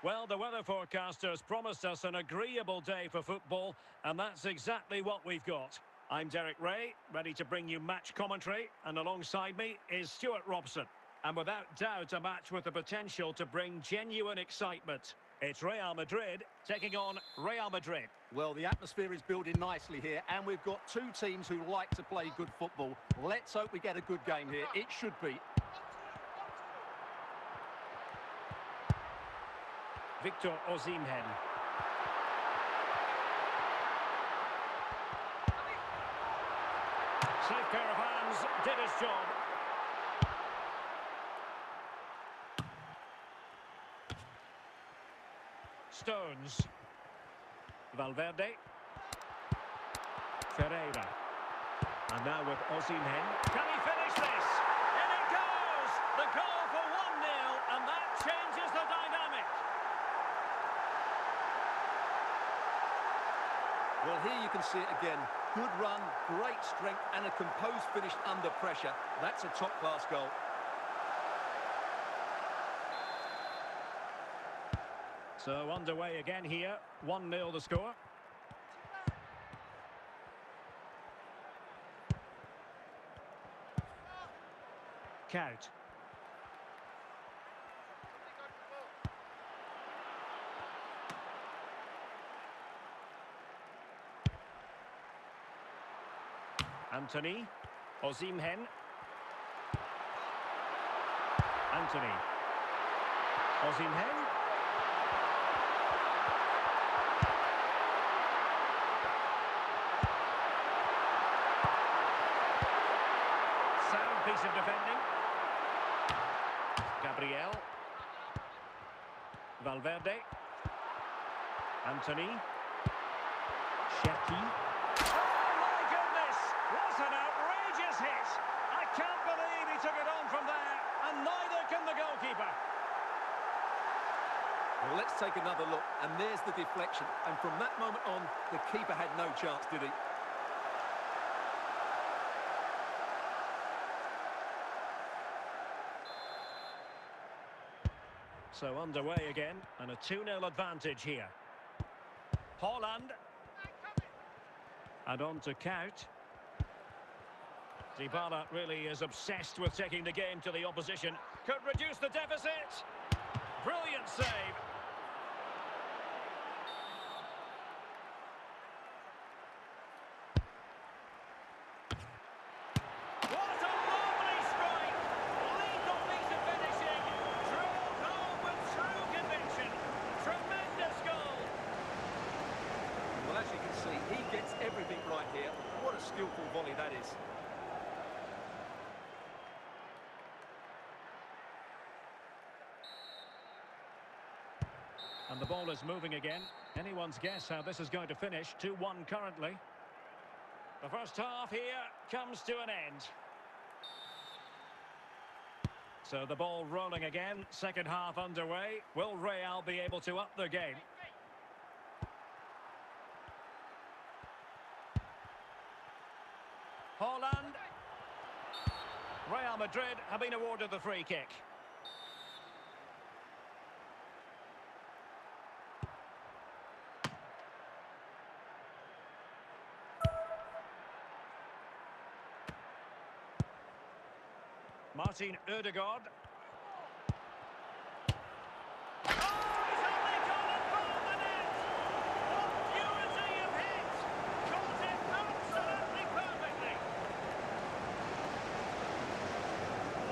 Well, the weather forecasters promised us an agreeable day for football, and that's exactly what we've got. I'm Derek Ray, ready to bring you match commentary, and alongside me is Stuart Robson. And without doubt, a match with the potential to bring genuine excitement. It's Real Madrid taking on Real Madrid. Well, the atmosphere is building nicely here, and we've got two teams who like to play good football. Let's hope we get a good game here. It should be. Victor Osimhen. Safe pair of hands, did his job. Stones. Valverde. Ferreira. And now with Osimhen. Can he finish this? In it goes! The goal for 1-0, and that changes the dynamic. Well, here you can see it again. Good run, great strength, and a composed finish under pressure. That's a top-class goal. So underway again here. 1-0 the score. Count. Anthony. Osimhen. Anthony. Osimhen. impressive defending. Gabriel. Valverde. Anthony. Cherki. Oh my goodness! What an outrageous hit! I can't believe he took it on from there, and neither can the goalkeeper. Well, let's take another look, and there's the deflection. And from that moment on, the keeper had no chance, did he? So underway again, and a 2-0 advantage here. Haaland. And on to Count. Dybala really is obsessed with taking the game to the opposition. Could reduce the deficit. Brilliant save. What a lovely strike! Lethal piece of finishing. Drove home with true conviction. Tremendous goal. Well, as you can see, he gets everything right here. What a skillful volley that is. And the ball is moving again. Anyone's guess how this is going to finish. 2-1 currently. The first half here comes to an end. So the ball rolling again. Second half underway. Will Real be able to up their game? Haaland. Real Madrid have been awarded the free kick. Martin Ødegaard. Oh, he's only gone and found the net! What purity of hit! Caught it absolutely perfectly!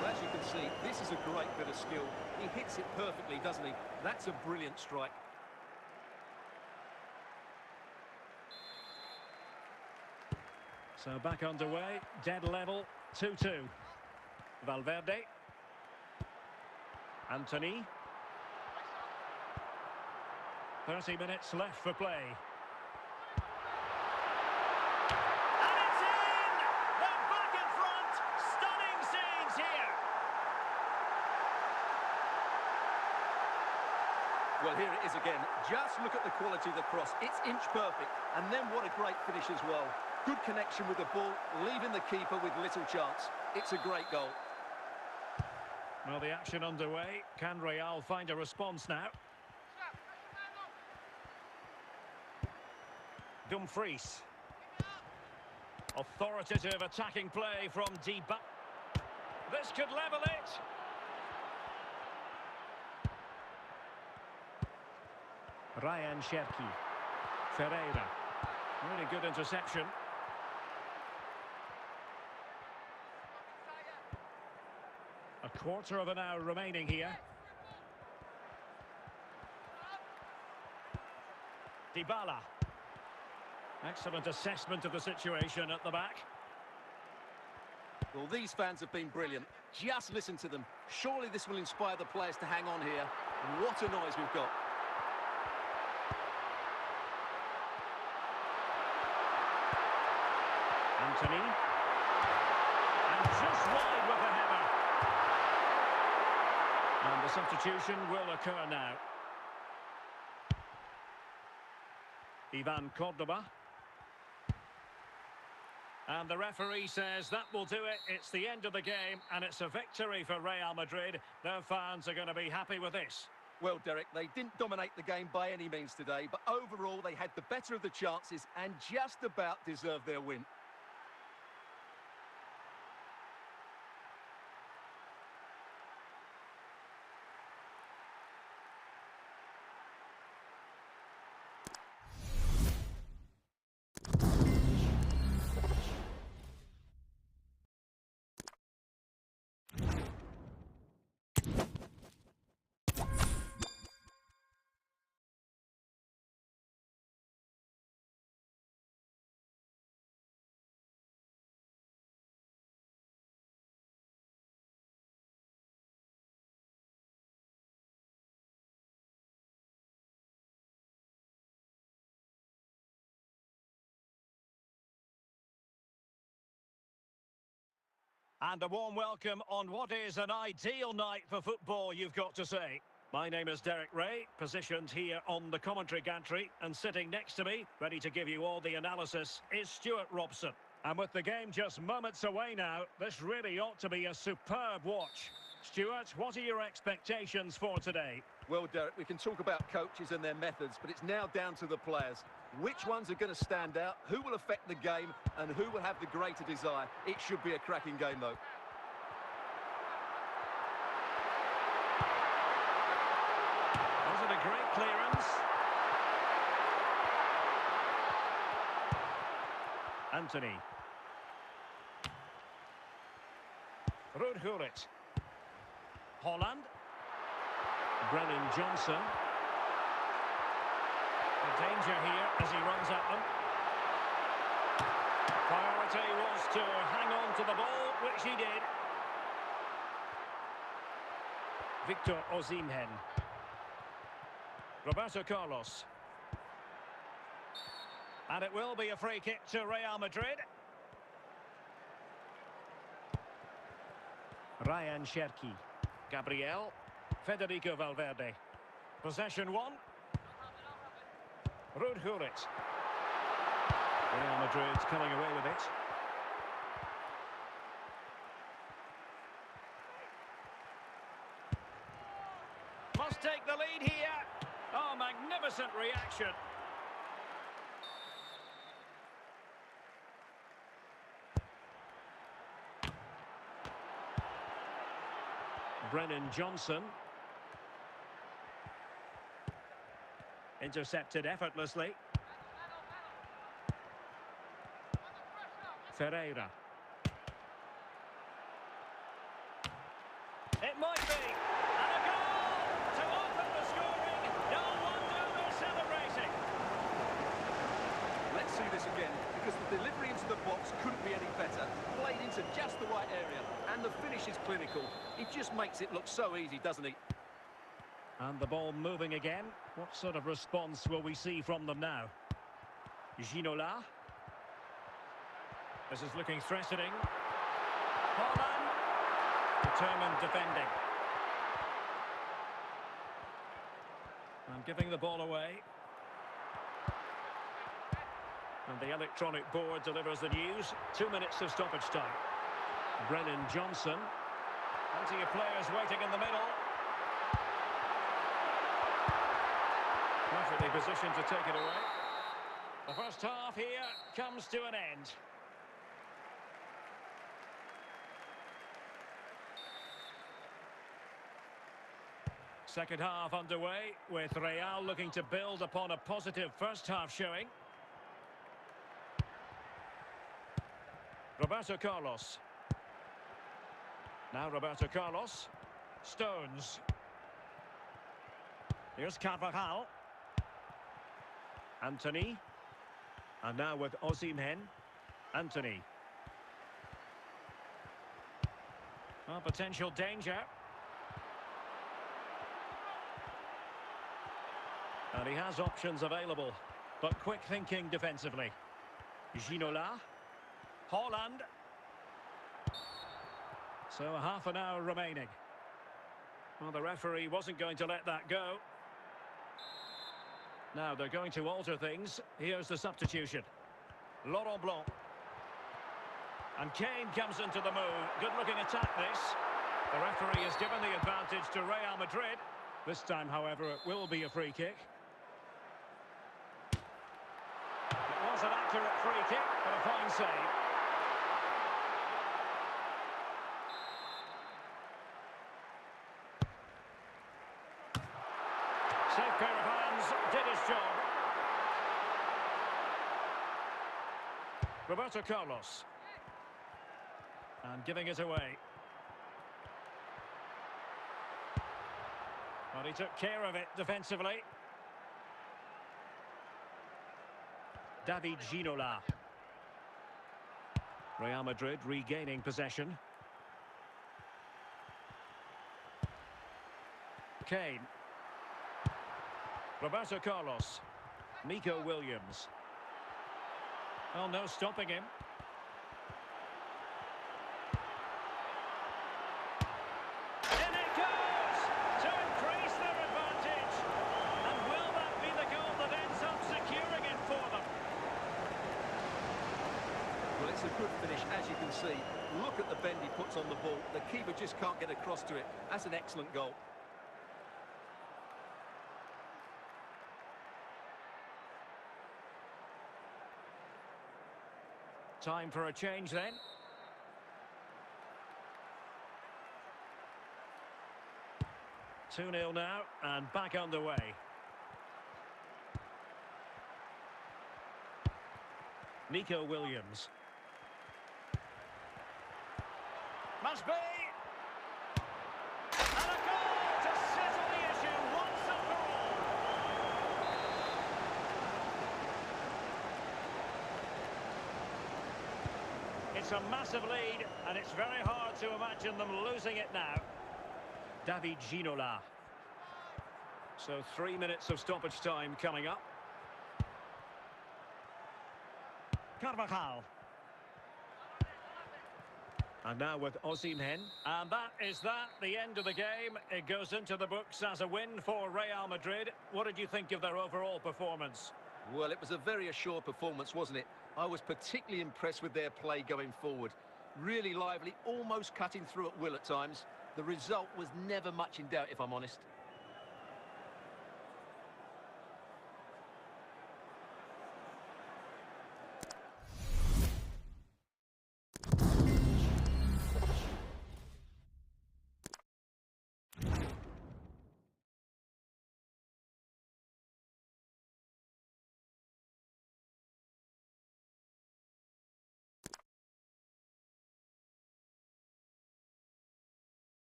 Well, as you can see, this is a great bit of skill. He hits it perfectly, doesn't he? That's a brilliant strike. So back underway, dead level, 2-2. Valverde. Anthony. 30 minutes left for play. And it's in! They're back in front! Stunning scenes here! Well, here it is again. Just look at the quality of the cross. It's inch perfect. And then what a great finish as well. Good connection with the ball, leaving the keeper with little chance. It's a great goal. Well, the action underway. Can Real find a response now? Dumfries. Authoritative attacking play from Dybala. This could level it. Ryan Cherki. Ferreira. Really good interception. A quarter of an hour remaining here. Dybala. Excellent assessment of the situation at the back. Well, these fans have been brilliant. Just listen to them. Surely this will inspire the players to hang on here. What a noise we've got. Anthony. And just wide with the header. And the substitution will occur now. Ivan Cordoba. And the referee says that will do it. It's the end of the game, and it's a victory for Real Madrid. Their fans are going to be happy with this. Well, Derek, they didn't dominate the game by any means today, but overall they had the better of the chances and just about deserved their win. And a warm welcome on what is an ideal night for football, you've got to say. My name is Derek Ray, positioned here on the commentary gantry, and sitting next to me, ready to give you all the analysis, is Stuart Robson. And with the game just moments away now, this really ought to be a superb watch. Stuart, what are your expectations for today? Well, Derek, we can talk about coaches and their methods, but it's now down to the players. Which ones are going to stand out, who will affect the game, and who will have the greater desire? It should be a cracking game, though. Was it a great clearance? Anthony. Ruud Gullit. Holland. Brennan Johnson. The danger here as he runs at them. Priority was to hang on to the ball, which he did. Victor Osimhen. Roberto Carlos. And it will be a free kick to Real Madrid. Ryan Cherki. Gabriel. Federico Valverde. Possession one. Ruud Gullit. Real Madrid coming away with it. Must take the lead here. Oh, magnificent reaction. Brennan Johnson. Intercepted effortlessly. Ferreira. It might be. And a goal to open the scoring. No wonder they're celebrating. Let's see this again, because the delivery into the box couldn't be any better. Played into just the right area, and the finish is clinical. It just makes it look so easy, doesn't it? And the ball moving again. What sort of response will we see from them now? Ginola. This is looking threatening. Holland. Determined defending. And giving the ball away. And the electronic board delivers the news. 2 minutes of stoppage time. Brennan Johnson. Plenty of players waiting in the middle. Perfectly positioned to take it away. The first half here comes to an end. Second half underway, with Real looking to build upon a positive first half showing. Roberto Carlos. Now Roberto Carlos. Stones. Here's Carvajal. Anthony. And now with Osimhen. Anthony. Well, potential danger. And he has options available, but quick thinking defensively. Ginola. Holland. So a half an hour remaining. Well, the referee wasn't going to let that go. Now they're going to alter things. Here's the substitution. Laurent Blanc. And Kane comes into the move. Good-looking attack, this. The referee has given the advantage to Real Madrid. This time, however, it will be a free kick. It was an accurate free kick, but a fine save. Safe pair of hands, did his job. Roberto Carlos. And giving it away. Well, he took care of it defensively. David Ginola. Real Madrid regaining possession. Kane. Roberto Carlos. Nico Williams. Oh, no stopping him. It's a good finish, as you can see. Look at the bend he puts on the ball. The keeper just can't get across to it. That's an excellent goal. Time for a change then. Two 0 now, and back underway. Nico Williams. Must be! And a goal to settle the issue once and for all. It's a massive lead, and it's very hard to imagine them losing it now. David Ginola. So 3 minutes of stoppage time coming up. Carvajal. And now with Osimhen. And that is the end of the game. It goes into the books as a win for Real Madrid. What did you think of their overall performance? Well, it was a very assured performance, wasn't it? I was particularly impressed with their play going forward. Really lively, almost cutting through at will at times. The result was never much in doubt, if I'm honest.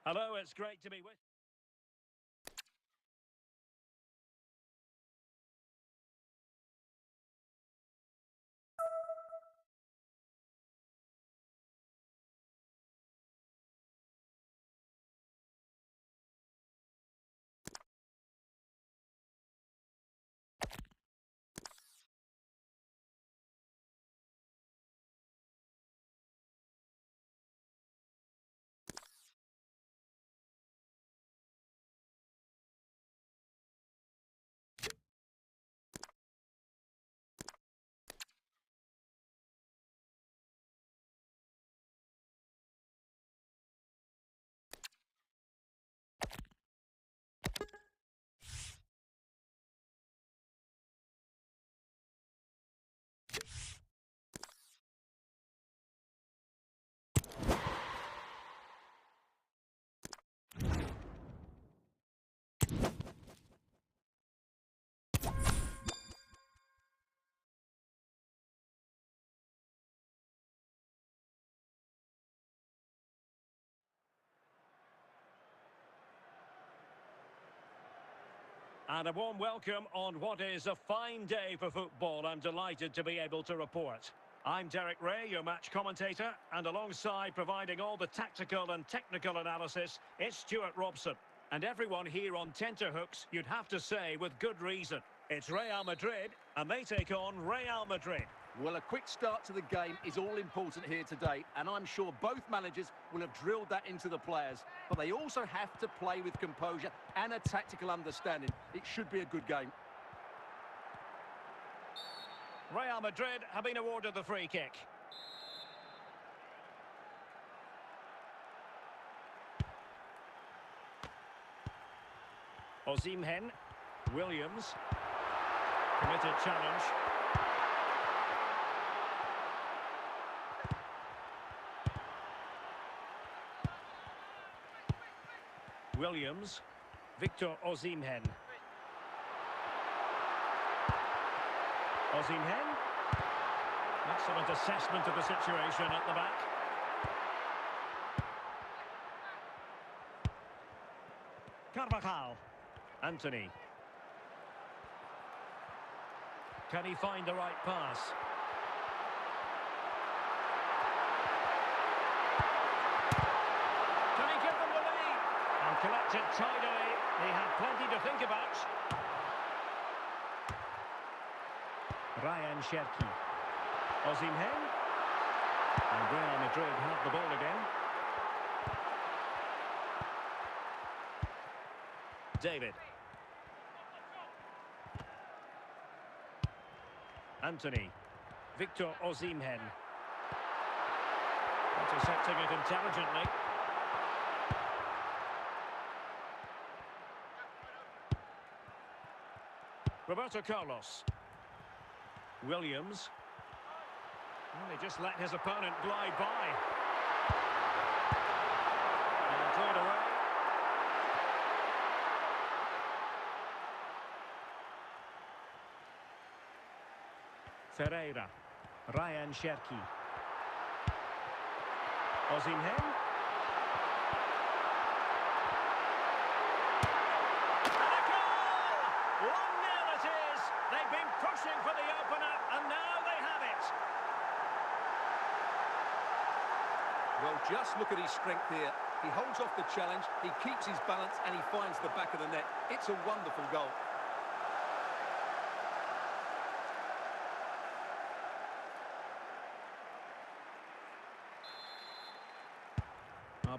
Hello, it's great to be with you. And a warm welcome on what is a fine day for football. I'm delighted to be able to report. I'm Derek Ray, your match commentator, and alongside providing all the tactical and technical analysis, it's Stuart Robson. And everyone here on tenterhooks, you'd have to say, with good reason. It's Real Madrid, and they take on Real Madrid. Well, a quick start to the game is all important here today, and I'm sure both managers will have drilled that into the players. But they also have to play with composure and a tactical understanding. It should be a good game. Real Madrid have been awarded the free kick. Osimhen, Williams, committed challenge. Williams, Victor Osimhen. Osimhen. Excellent assessment of the situation at the back. Carvajal. Anthony. Can he find the right pass? Can he give them the lead? And collect it tidily. They have plenty to think about. Ryan Cherki. Osimhen. And Real Madrid have the ball again. David. Anthony. Victor Osimhen. Intercepting it intelligently. Roberto Carlos. Williams. Well, he just let his opponent glide by. And cleared away. Ferreira. Ryan Cherki. Osimhen. And a goal! 1-0 it is. They've been pushing for the opener, and now they have it. Well, just look at his strength here. He holds off the challenge, he keeps his balance, and he finds the back of the net. It's a wonderful goal.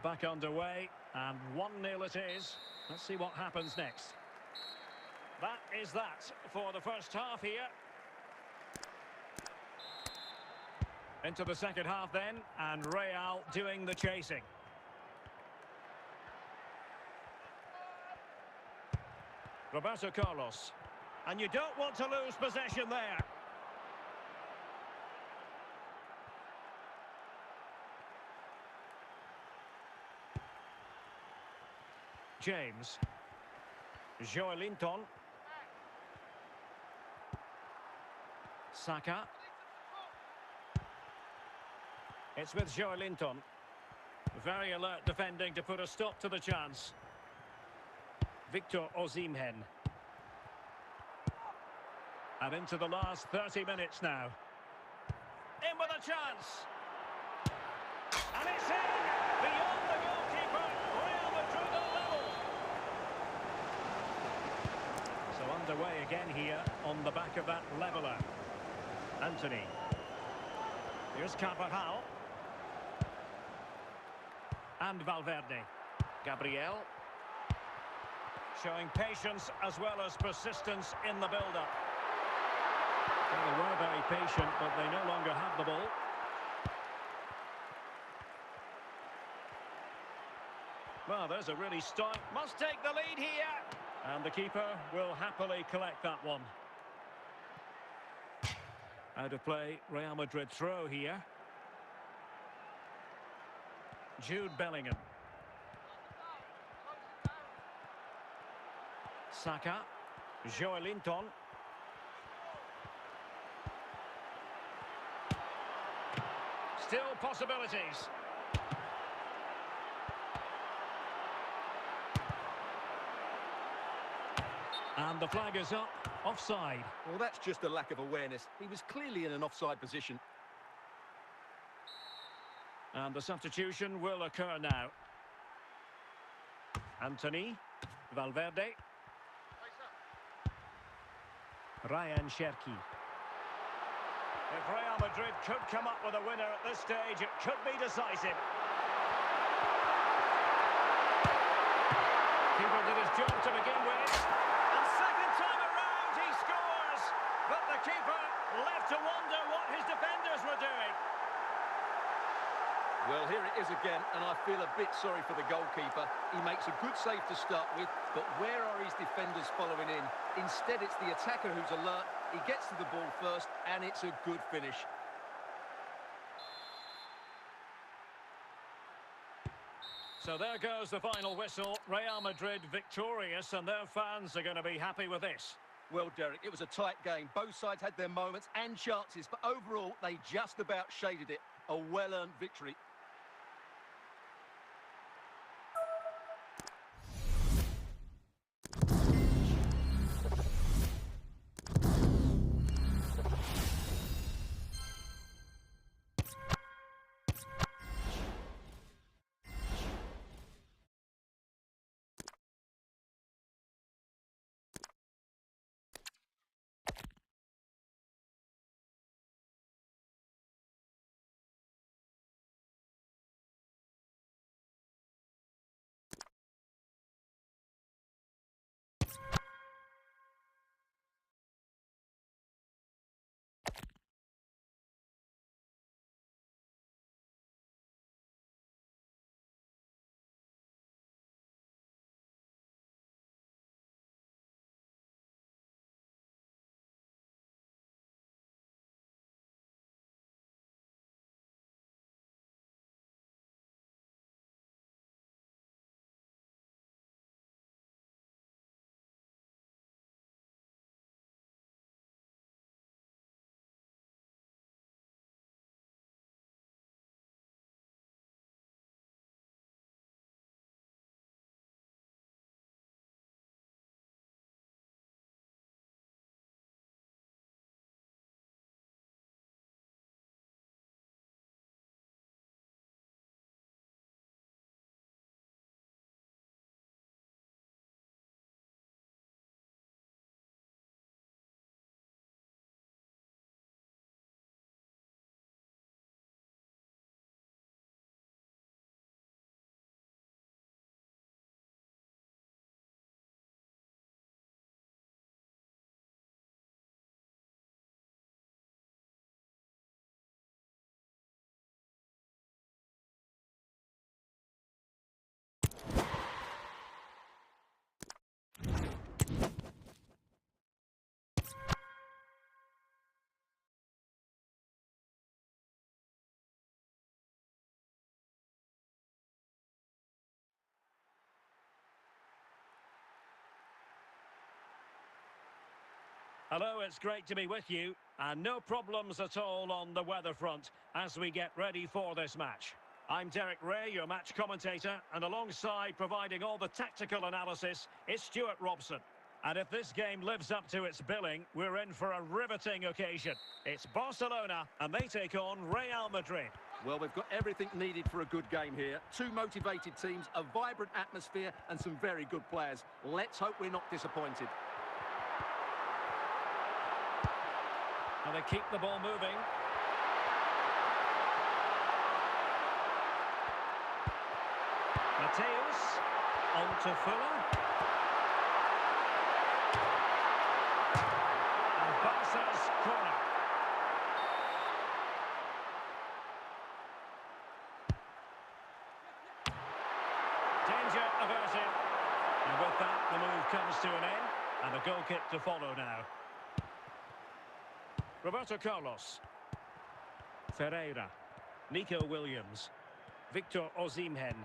Back underway, and 1-0 it is. Let's see what happens next. That is that for the first half here. Into the second half then, and Real doing the chasing. Roberto Carlos. And you don't want to lose possession there. James. Joelinton. Saka. It's with Joelinton. Very alert defending to put a stop to the chance. Victor Osimhen. And into the last 30 minutes now. In with a chance. And it's in! Beyond the goalkeeper. Real Madrid are level. So underway again here on the back of that leveller. Anthony. Here's Carvajal. And Valverde. Gabriel. Showing patience as well as persistence in the build-up. Well, they were very patient, but they no longer have the ball. Well, there's a really strong... Must take the lead here. And the keeper will happily collect that one. Out of play, Real Madrid throw here. Jude Bellingham. Saka. Joelinton. Still possibilities. And the flag is up. Offside. Well, that's just a lack of awareness. He was clearly in an offside position. And the substitution will occur now. Anthony. Valverde. Ryan Cherki. If Real Madrid could come up with a winner at this stage, it could be decisive. Keeper did his job to begin with. And second time around, he scores. But the keeper left to wonder what his defenders were doing. Well, here it is again, and I feel a bit sorry for the goalkeeper. He makes a good save to start with, but where are his defenders following in? Instead, it's the attacker who's alert. He gets to the ball first, and it's a good finish. So there goes the final whistle. Real Madrid victorious, and their fans are going to be happy with this. Well, Derek, it was a tight game. Both sides had their moments and chances, but overall, they just about shaded it. A well-earned victory. Hello, it's great to be with you, and no problems at all on the weather front as we get ready for this match. I'm Derek Ray, your match commentator, and alongside providing all the tactical analysis is Stuart Robson. And if this game lives up to its billing, we're in for a riveting occasion. It's Barcelona, and they take on Real Madrid. Well, we've got everything needed for a good game here. Two motivated teams, a vibrant atmosphere, and some very good players. Let's hope we're not disappointed. And they keep the ball moving. Mateus, on to Fuller. And Barca's corner. Danger averted. And with that, the move comes to an end. And a goal kick to follow now. Roberto Carlos. Ferreira. Nico Williams. Victor Osimhen.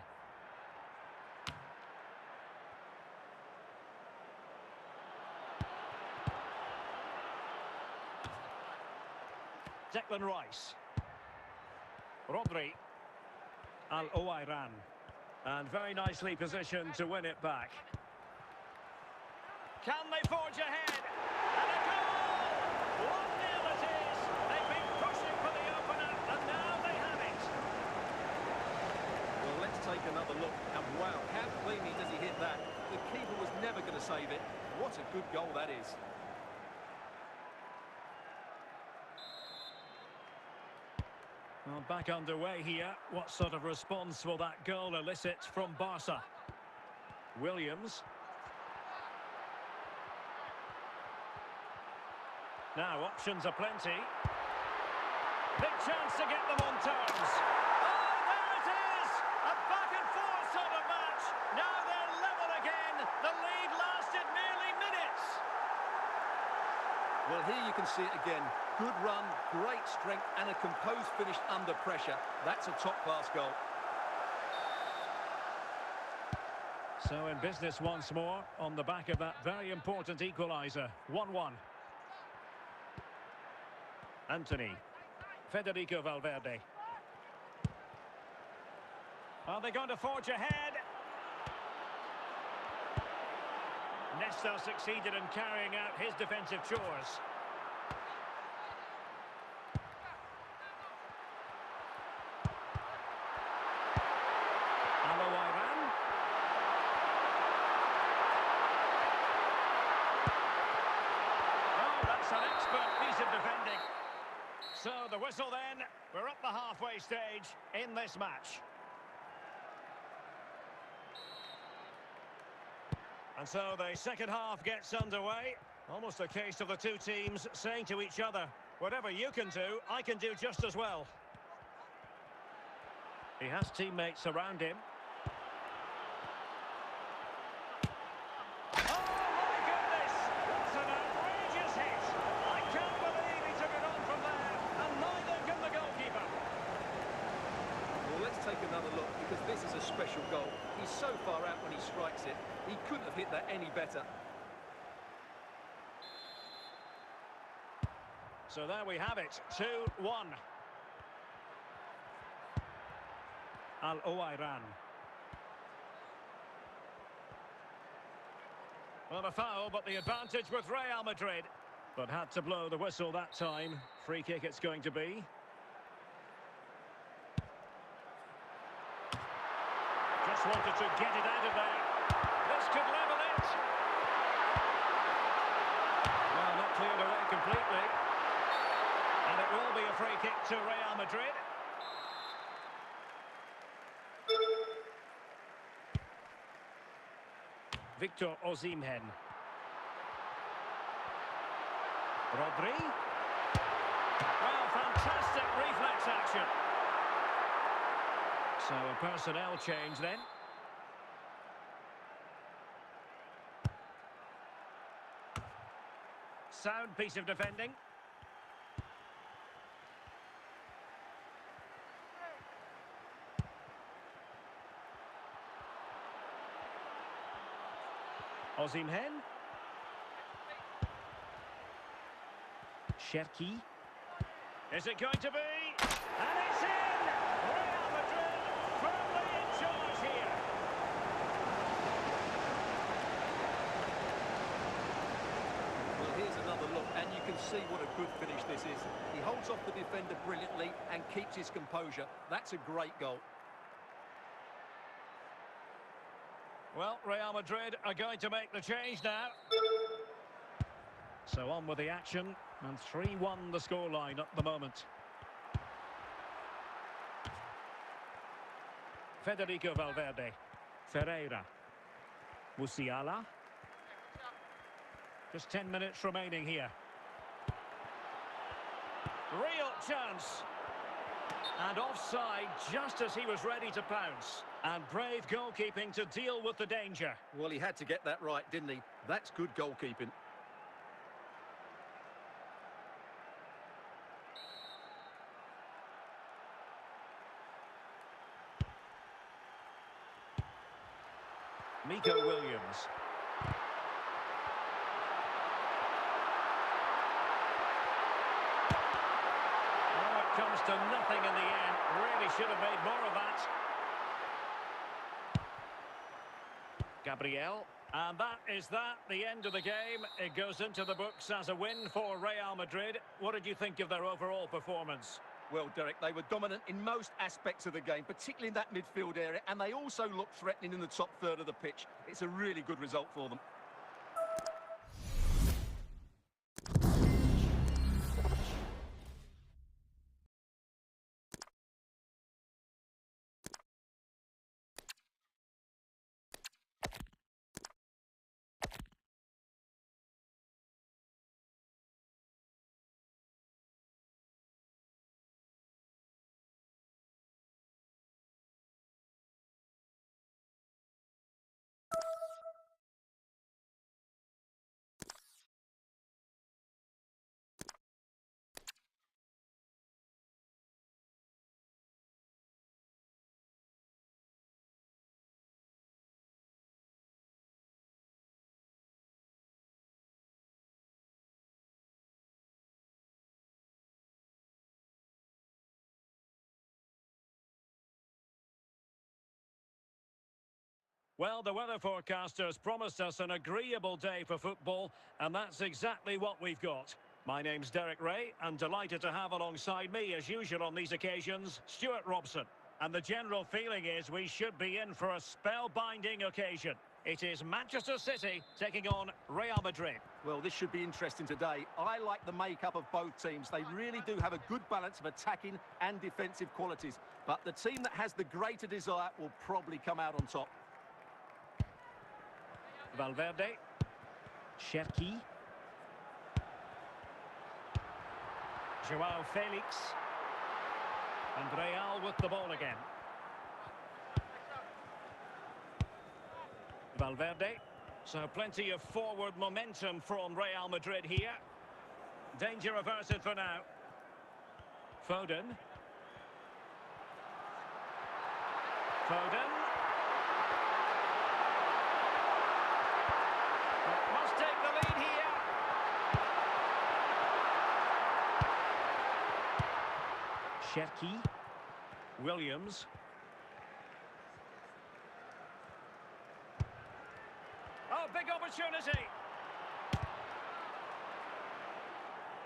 Declan Rice. Rodri. Al-Owairan. And very nicely positioned to win it back. Can they forge ahead? And a goal! 1-0 it is. They've been pushing for the opener, and now they have it. Well, let's take take another look. And wow, how cleanly does he hit that? The keeper was never going to save it. What a good goal that is. Well, back underway here. What sort of response will that goal elicit from Barca? Williams. Now, options are plenty. Big chance to get them on terms. Oh, there it is! A back-and-forth sort of match. Now they're level again. The lead lasted nearly minutes. Well, here you can see it again. Good run, great strength, and a composed finish under pressure. That's a top-class goal. So in business once more, on the back of that very important equalizer. 1-1. Anthony. Federico Valverde. Are they going to forge ahead? Nesta succeeded in carrying out his defensive chores. An expert piece of defending. So the whistle then, we're up the halfway stage in this match. And so the second half gets underway. Almost a case of the two teams saying to each other, whatever you can do, I can do just as well. He has teammates around him. Take another look, because this is a special goal. He's so far out when he strikes it. He couldn't have hit that any better. So there we have it, 2-1. Al-Owairan. Well, a foul, but the advantage with Real Madrid. But had to blow the whistle that time. Free kick it's going to be. Just wanted to get it out of there. This could level it. Well, not cleared away completely. And it will be a free kick to Real Madrid. Victor Osimhen. Rodri. Well, fantastic reflex action. So a personnel change then. Sound piece of defending. Osimhen. Cherki. Is it going to be? And it's in! Real Madrid firmly in charge here. Well, here's another look, and you can see what a good finish this is. He holds off the defender brilliantly and keeps his composure. That's a great goal. Well, Real Madrid are going to make the change now. So on with the action, and 3-1 the scoreline at the moment. Federico Valverde. Ferreira. Musiala. Just 10 minutes remaining here. Real chance. And offside just as he was ready to pounce. And brave goalkeeping to deal with the danger. Well, he had to get that right, didn't he? That's good goalkeeping. Nico Williams. Oh, it comes to nothing in the end. Really should have made more of that. Gabriel. And that is that, the end of the game. It goes into the books as a win for Real Madrid. What did you think of their overall performance? Well, Derek, they were dominant in most aspects of the game, particularly in that midfield area, and they also looked threatening in the top third of the pitch. It's a really good result for them. Well, the weather forecasters promised us an agreeable day for football, and that's exactly what we've got. My name's Derek Ray, and delighted to have alongside me, as usual on these occasions, Stuart Robson. And the general feeling is we should be in for a spellbinding occasion. It is Manchester City taking on Real Madrid. Well, this should be interesting today. I like the makeup of both teams. They really do have a good balance of attacking and defensive qualities. But the team that has the greater desire will probably come out on top. Valverde. Cherki. Joao Felix. And Real with the ball again. Valverde. So plenty of forward momentum from Real Madrid here. Danger averted for now. Foden. Foden. Must take the lead here. Cherki. Williams. Oh, big opportunity.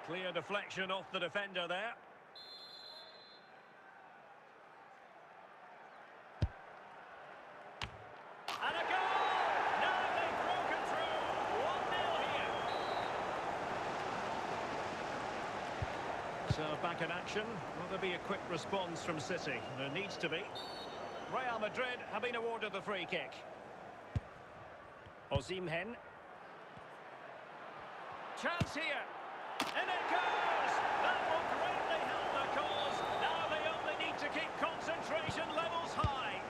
Clear deflection off the defender there. And a goal! Now they've broken through. 1-0 here. So back in action. Will there be a quick response from City? There needs to be. Real Madrid have been awarded the free kick. Osimhen. Chance here. And it goes! That will greatly help the cause. Now they only need to keep concentration levels high.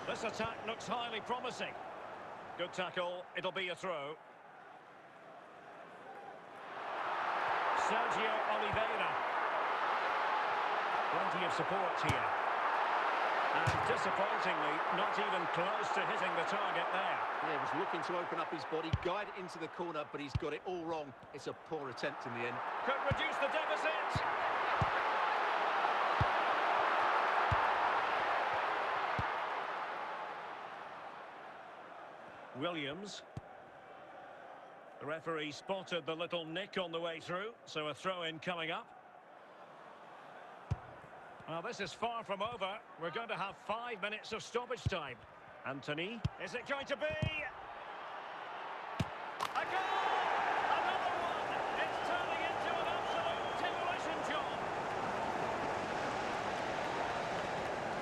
This attack looks highly promising. Good tackle. It'll be a throw. Sergio Oliveira. Plenty of support here. And disappointingly, not even close to hitting the target there. Yeah, he was looking to open up his body, guide it into the corner, but he's got it all wrong. It's a poor attempt in the end. Could reduce the deficit. Williams. The referee spotted the little nick on the way through, so a throw-in coming up. Well, this is far from over. We're going to have 5 minutes of stoppage time. Anthony, is it going to be? A goal! Another one! It's turning into an absolute demolition job.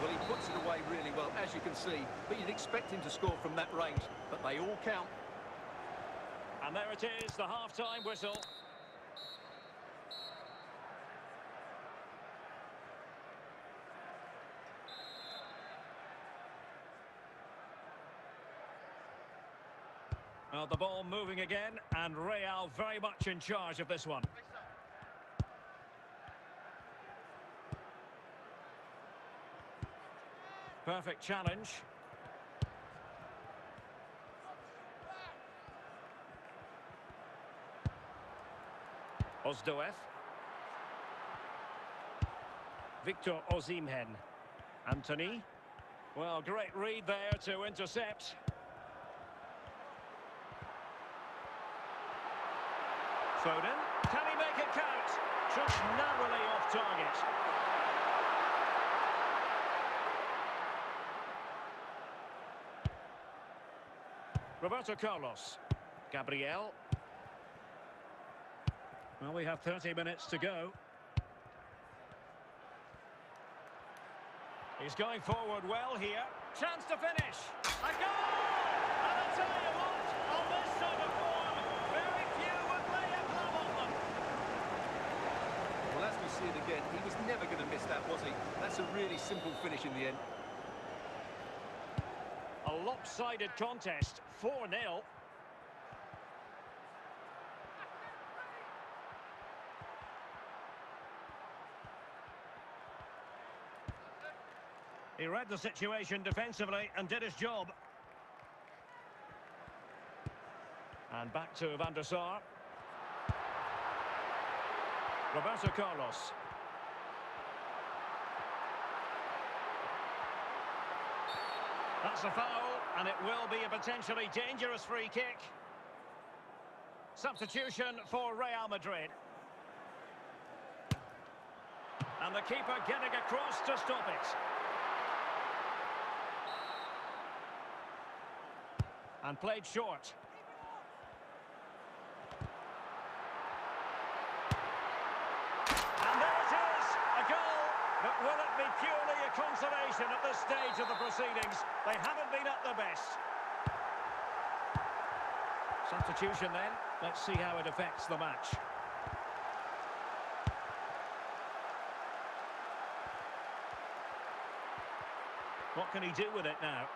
Well, he puts it away really well, as you can see, but you'd expect him to score from that range, but they all count. And there it is, the half-time whistle. Well, the ball moving again, and Real very much in charge of this one. Perfect challenge. Ozdoev. Victor Osimhen. Anthony. Well, great read there to intercept. Foden. Can he make it count? Just narrowly off target. Roberto Carlos. Gabriel. Well, we have 30 minutes to go. He's going forward well here. Chance to finish. A goal! And I tell you what, on this sort of form, very few would lay a glove on them. Well, as we see it again, he was never going to miss that, was he? That's a really simple finish in the end. A lopsided contest, 4-0. He read the situation defensively and did his job. And back to Van der Sar. Roberto Carlos. That's a foul, and it will be a potentially dangerous free kick. Substitution for Real Madrid. And the keeper getting across to stop it. And played short. And there it is, a goal. But will it be purely a consolation at this stage of the proceedings? They haven't been at their best. Substitution then. Let's see how it affects the match. What can he do with it now?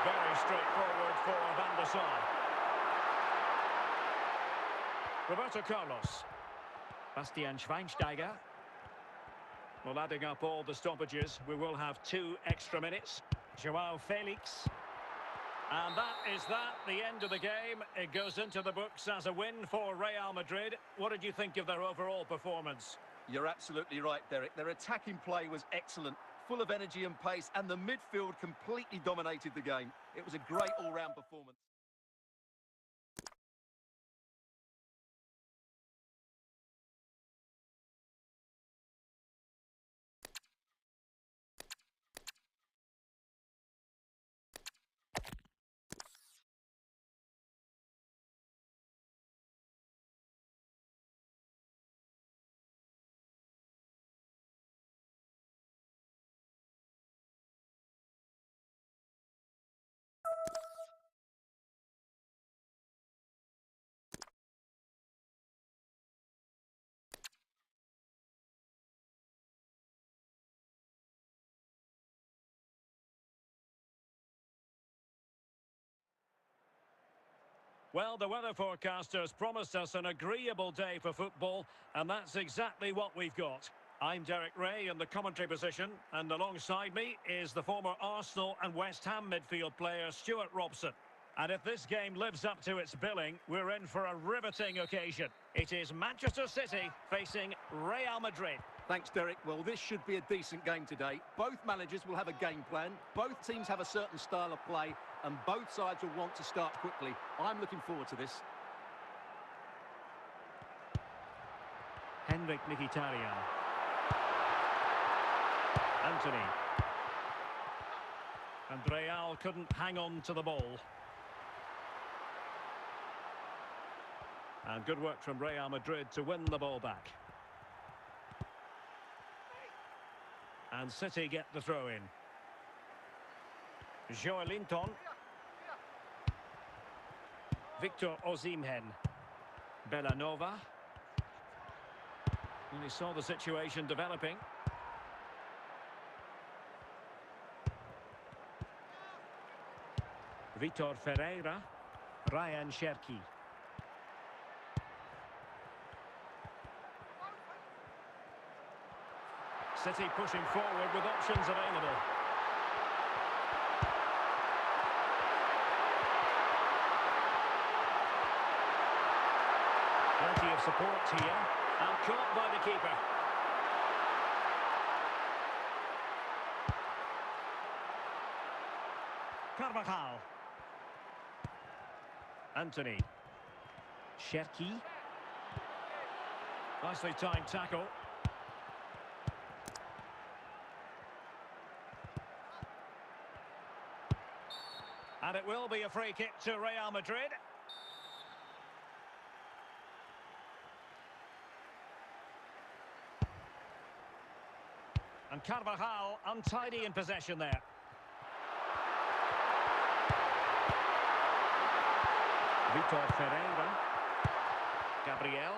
Very straightforward for Van der Sar. Roberto Carlos. Bastian Schweinsteiger. Well, adding up all the stoppages, we will have 2 extra minutes. Joao Felix. And that is the end of the game. It goes into the books as a win for Real Madrid. What did you think of their overall performance? You're absolutely right, Derek. Their attacking play was excellent, full of energy and pace, and the midfield completely dominated the game. It was a great all-round performance. Well, the weather forecasters promised us an agreeable day for football, and that's exactly what we've got. I'm Derek Ray in the commentary position, and alongside me is the former Arsenal and West Ham midfield player Stuart Robson. And if this game lives up to its billing, we're in for a riveting occasion. It is Manchester City facing Real Madrid. Thanks, Derek. Well, this should be a decent game today. Both managers will have a game plan. Both teams have a certain style of play, and both sides will want to start quickly. I'm looking forward to this. Henrik Mkhitaryan. Anthony. And Real couldn't hang on to the ball. And good work from Real Madrid to win the ball back. And City get the throw in. Joelinton. Victor Osimhen. Bellanova. And he saw the situation developing. Vitor Ferreira. Ryan Cherki. City pushing forward with options available. Plenty of support here, and caught by the keeper. Carvajal. Anthony. Cherki. Nicely timed tackle. And it will be a free kick to Real Madrid. And Carvajal untidy in possession there. Vitor Ferreira. Gabriel.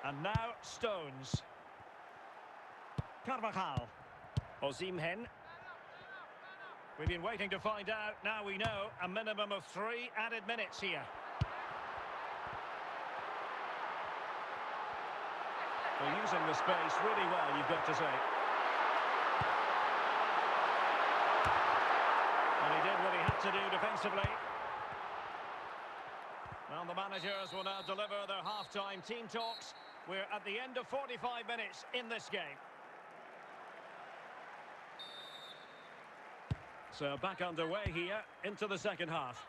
And now Stones. Carvajal. Osimhen. We've been waiting to find out. Now we know a minimum of 3 added minutes here. They're using the space really well, you've got to say. And he did what he had to do defensively. Well, the managers will now deliver their half-time team talks. We're at the end of 45 minutes in this game. So back underway here into the second half.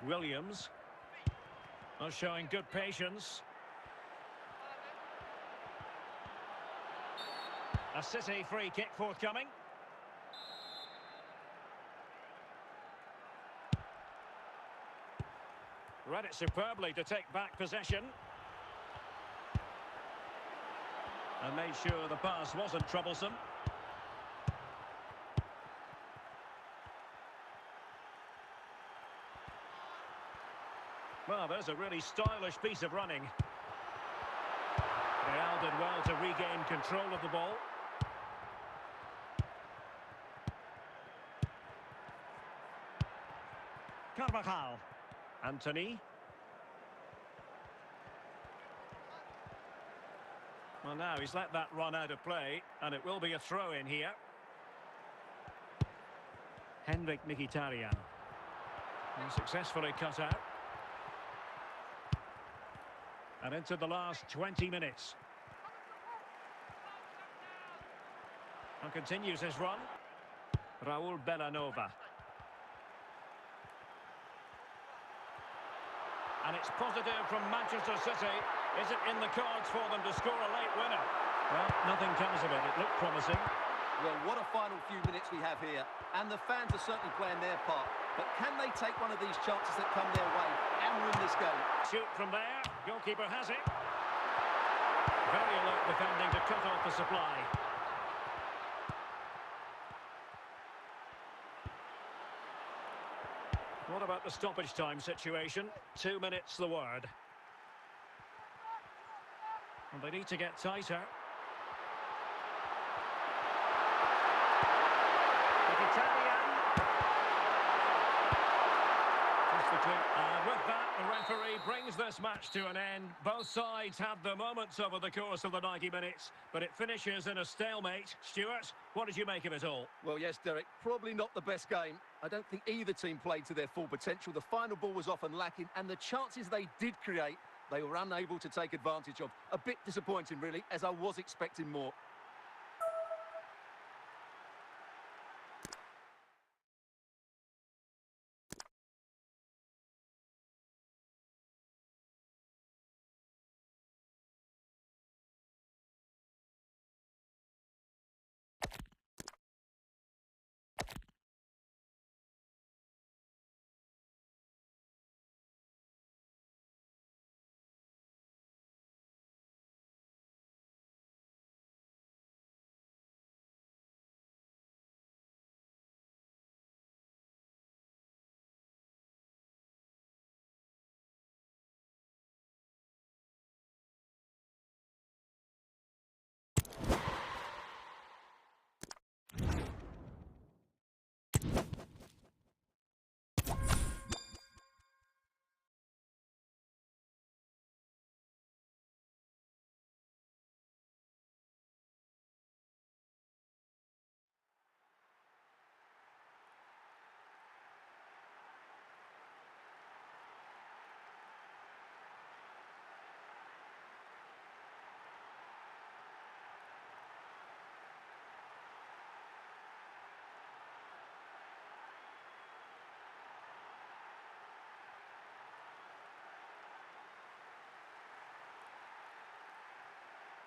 Williams are showing good patience. A City free kick forthcoming. Read it superbly to take back possession. And made sure the pass wasn't troublesome. Well, there's a really stylish piece of running. Real did well to regain control of the ball. Carvajal. Anthony. Well, now he's let that run out of play, and it will be a throw-in here. Henrik Mkhitaryan. And successfully cut out. And into the last 20 minutes. And continues his run. Raul Bellanova. And it's positive from Manchester City. Is it in the cards for them to score a late winner? Well, nothing comes of it. It looked promising. Well, what a final few minutes we have here. And the fans are certainly playing their part. But can they take one of these chances that come their way and win this game? Shoot from there. Goalkeeper has it. Very alert defending to cut off the supply. What about the stoppage time situation? 2 minutes the word. And they need to get tighter. And with that, the referee brings this match to an end. Both sides have their moments over the course of the 90 minutes, but it finishes in a stalemate. Stuart, what did you make of it all? Well, yes, Derek, probably not the best game. I don't think either team played to their full potential. The final ball was often lacking, and the chances they did create, they were unable to take advantage of. A bit disappointing, really, as I was expecting more.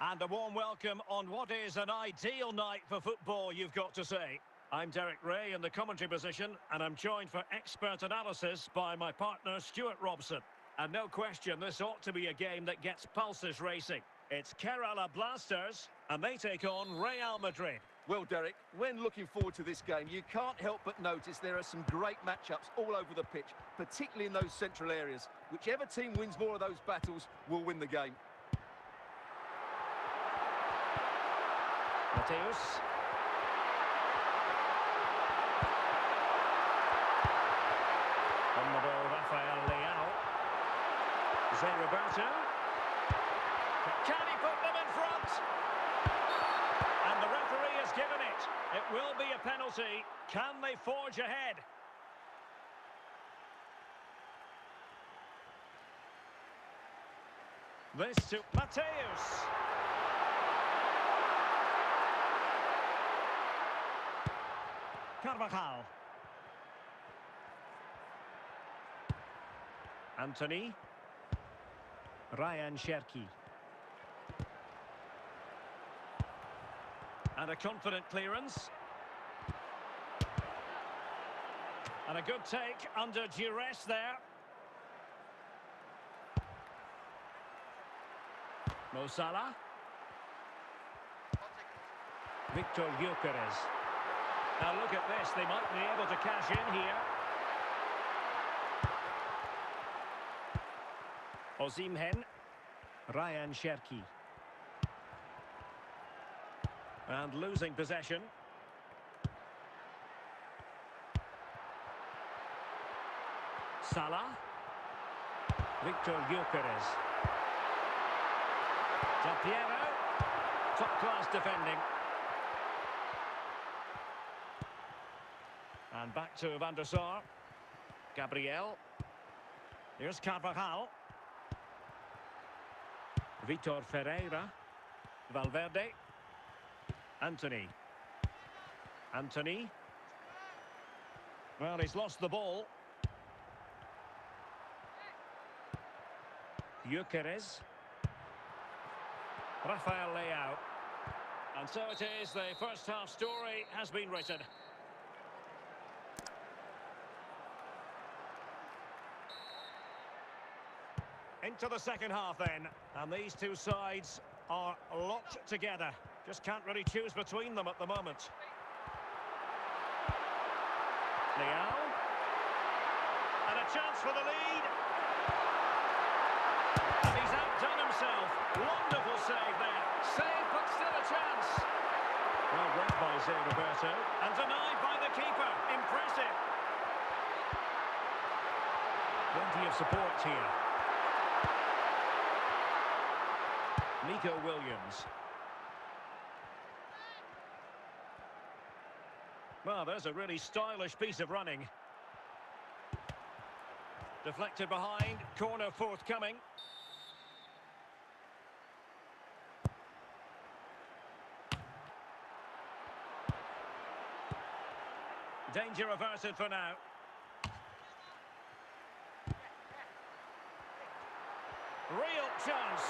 And a warm welcome on what is an ideal night for football, you've got to say. I'm Derek Ray in the commentary position, and I'm joined for expert analysis by my partner, Stuart Robson. And no question, this ought to be a game that gets pulses racing. It's Kerala Blasters, and they take on Real Madrid. Well, Derek, when looking forward to this game, you can't help but notice there are some great matchups all over the pitch, particularly in those central areas. Whichever team wins more of those battles will win the game. Mateus. On the ball, Rafael Leao. Zé Roberto. Can he put them in front? And the referee has given it. It will be a penalty. Can they forge ahead? This to Mateus. Carvajal. Anthony. Ryan Cherki. And a confident clearance. And a good take under duress there. Mo Salah. Victor Gyökeres. Now look at this, they might be able to cash in here. Osimhen. Ryan Cherki. And losing possession. Salah. Victor Gyökeres. Del Piero. Top-class defending. And back to Van der Sar. Gabriel. Here's Carvajal. Vitor Ferreira. Valverde. Anthony. Anthony. Well, he's lost the ball. Gyökeres. Rafael Leao. And so it is, the first half story has been written. Into the second half then, and these two sides are locked together. Just can't really choose between them at the moment. Leao. And a chance for the lead. And he's outdone himself. Wonderful save there. Save, but still a chance. Well read by Zé Roberto. And denied by the keeper. Impressive. Plenty of support here. Nico Williams. Well, there's a really stylish piece of running. Deflected behind, corner forthcoming. Danger averted for now. Real chance.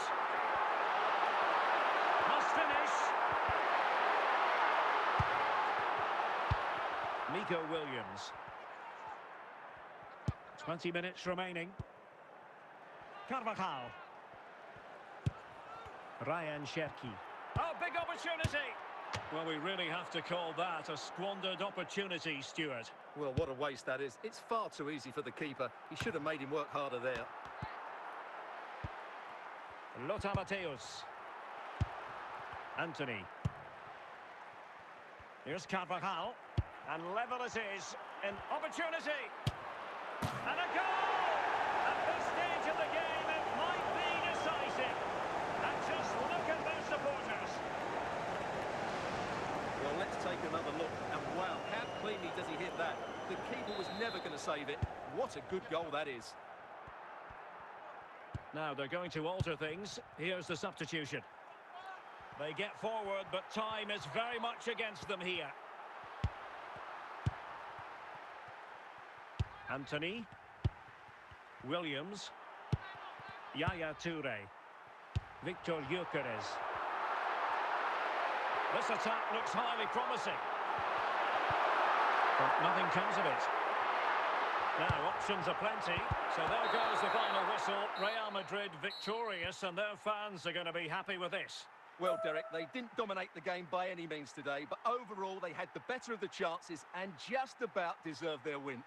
Must finish. Nico Williams. 20 minutes remaining. Carvajal. Ryan Cherki. Oh, big opportunity. Well, we really have to call that a squandered opportunity, Stuart. Well, what a waste that is. It's far too easy for the keeper. He should have made him work harder there. Lothar Matthäus. Anthony. Here's Carvajal. And level it is. An opportunity. And a goal! At this stage of the game, it might be decisive. And just look at their supporters. Well, let's take another look. And wow, how cleanly does he hit that? The keeper was never going to save it. What a good goal that is. Now they're going to alter things. Here's the substitution. They get forward, but time is very much against them here. Anthony. Williams. Yaya Toure. Victor Gyökeres. This attack looks highly promising. But nothing comes of it. Now, options are plenty. So there goes the final whistle. Real Madrid victorious, and their fans are going to be happy with this. Well, Derek, they didn't dominate the game by any means today, but overall they had the better of the chances and just about deserved their win.